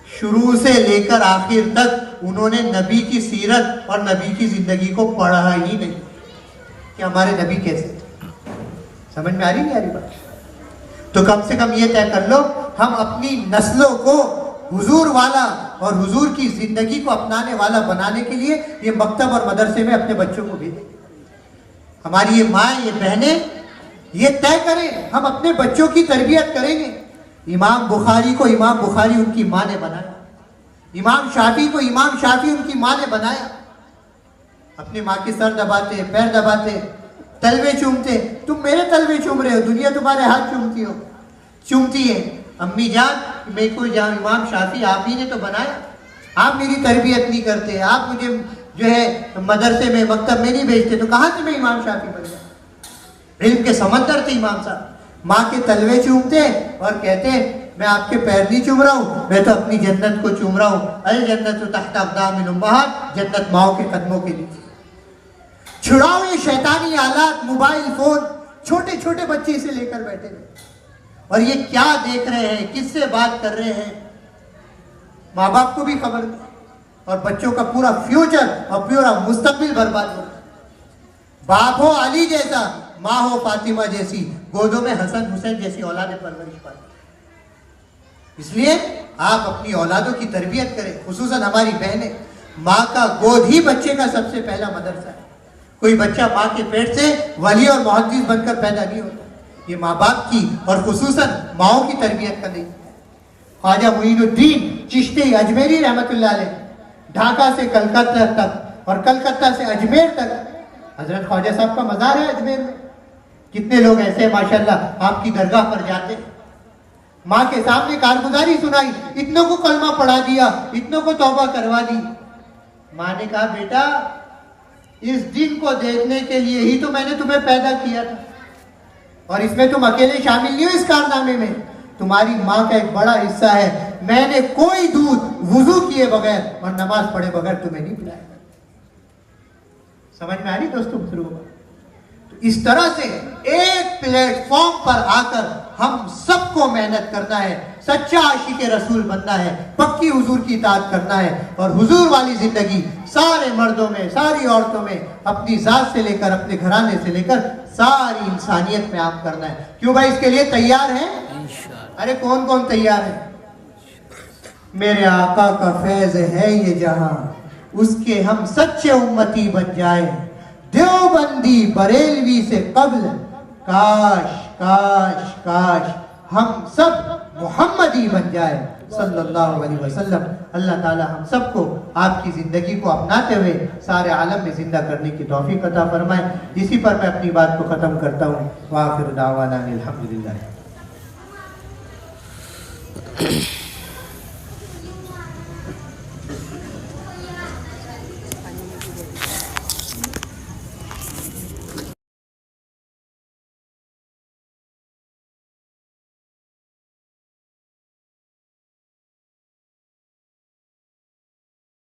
शुरू से लेकर आखिर तक उन्होंने नबी की सीरत और नबी की जिंदगी को पढ़ा ही नहीं कि हमारे नबी कैसे थे। समझ में आ रही नहीं आ रही बात? तो कम से कम ये तय कर लो, हम अपनी नस्लों को हुजूर वाला और हुजूर की जिंदगी को अपनाने वाला बनाने के लिए ये मकतब और मदरसे में अपने बच्चों को भेजें। हमारी ये माँ, ये बहनें ये तय करें, हम अपने बच्चों की तरबियत करेंगे। इमाम बुखारी को इमाम बुखारी उनकी माँ ने बनाया, इमाम शाफी को इमाम शाफी उनकी माँ ने बनाया। अपनी माँ के सर दबाते, पैर दबाते, तलवे चूमते। तुम मेरे तलवे चूम रहे हो, दुनिया तुम्हारे हाथ चूमती है। अम्मी जान, मेरे को इमाम शाफी आप ही ने तो बनाया, आप मेरी तरबियत नहीं करते, आप मुझे जो है मदरसे में मकतब में नहीं भेजते, तो कहाँ से मैं इमाम शाफी बन गया? इल्म के समंदर थे इमाम साहब। माँ के तलवे चूमते और कहते मैं आपके पैर नहीं चूम रहा हूँ, मैं तो अपनी जन्नत को चूम रहा हूँ। अल जन्नत तहत अक़दामिल उम्महात, जन्नत माओ के कदमों के नीचे। छुड़ाओ ये शैतानी आलात, मोबाइल फोन, छोटे छोटे बच्चे इसे लेकर बैठे हुए, और ये क्या देख रहे हैं, किससे बात कर रहे हैं, माँ बाप को भी खबर नहीं, और बच्चों का पूरा फ्यूचर और पूरा मुस्तकबिल बर्बाद हो रहा है। बाप हो अली जैसा, माँ हो फातिमा जैसी, गोदों में हसन हुसैन जैसी औलाद परवरिश पाई। इसलिए आप अपनी औलादों की तरबियत करें, खुसूसन हमारी बहनें। माँ का गोद ही बच्चे का सबसे पहला मदरसा है। कोई बच्चा माँ के पेट से वली और मुहद्दिस बनकर पैदा नहीं होता, ये माँ बाप की और खुसूसन माओं की तरबियत का नहीं। ख्वाजा मुईनुद्दीन चिश्ती अजमेरी रहमतुल्लाह अलैह, ढाका से कलकत्ता तक और कलकत्ता से अजमेर तक हजरत ख्वाजा साहब का मज़ार है अजमेर में। कितने लोग ऐसे हैं माशाल्लाह, आपकी दरगाह पर जाते, माँ के सामने कारगुजारी सुनाई, इतनों को कलमा पढ़ा दिया, इतनों को तौबा करवा दी। माँ ने कहा बेटा, इस दिन को देखने के लिए ही तो मैंने तुम्हें पैदा किया था, और इसमें तुम अकेले शामिल नहीं हो इस कारनामे में, तुम्हारी माँ का एक बड़ा हिस्सा है। मैंने कोई दूध वुजू किए बगैर और नमाज पढ़े बगैर तुम्हें नहीं पिलाया। समझ में आ रही दोस्तों बुजुर्गों? तो इस तरह से एक प्लेटफॉर्म पर आकर हम सबको मेहनत करना है, सच्चा आशिक रसूल बनना है, पक्की हुजूर की इताअत करना है, और हुजूर वाली जिंदगी सारे मर्दों में, सारी औरतों में, अपनी जात से लेकर अपने घराने से लेकर सारी इंसानियत में आम करना है। क्यों भाई, इसके लिए तैयार हैं? अरे कौन कौन तैयार है? मेरे आका का फैज है ये जहां, उसके हम सच्चे उम्मती बन जाए, देवबंदी बरेलवी से कब्ल, काश काश काश हम सब मुहम्मदी बन जाए सल्लल्लाहु अलैहि वसल्लम। अल्लाह ताला हम सबको आपकी ज़िंदगी को अपनाते हुए सारे आलम में जिंदा करने की तौफीक अता फरमाए। इसी पर मैं अपनी बात को ख़त्म करता हूँ। व आखिर दावाना अनिल हम्दुलिल्लाह।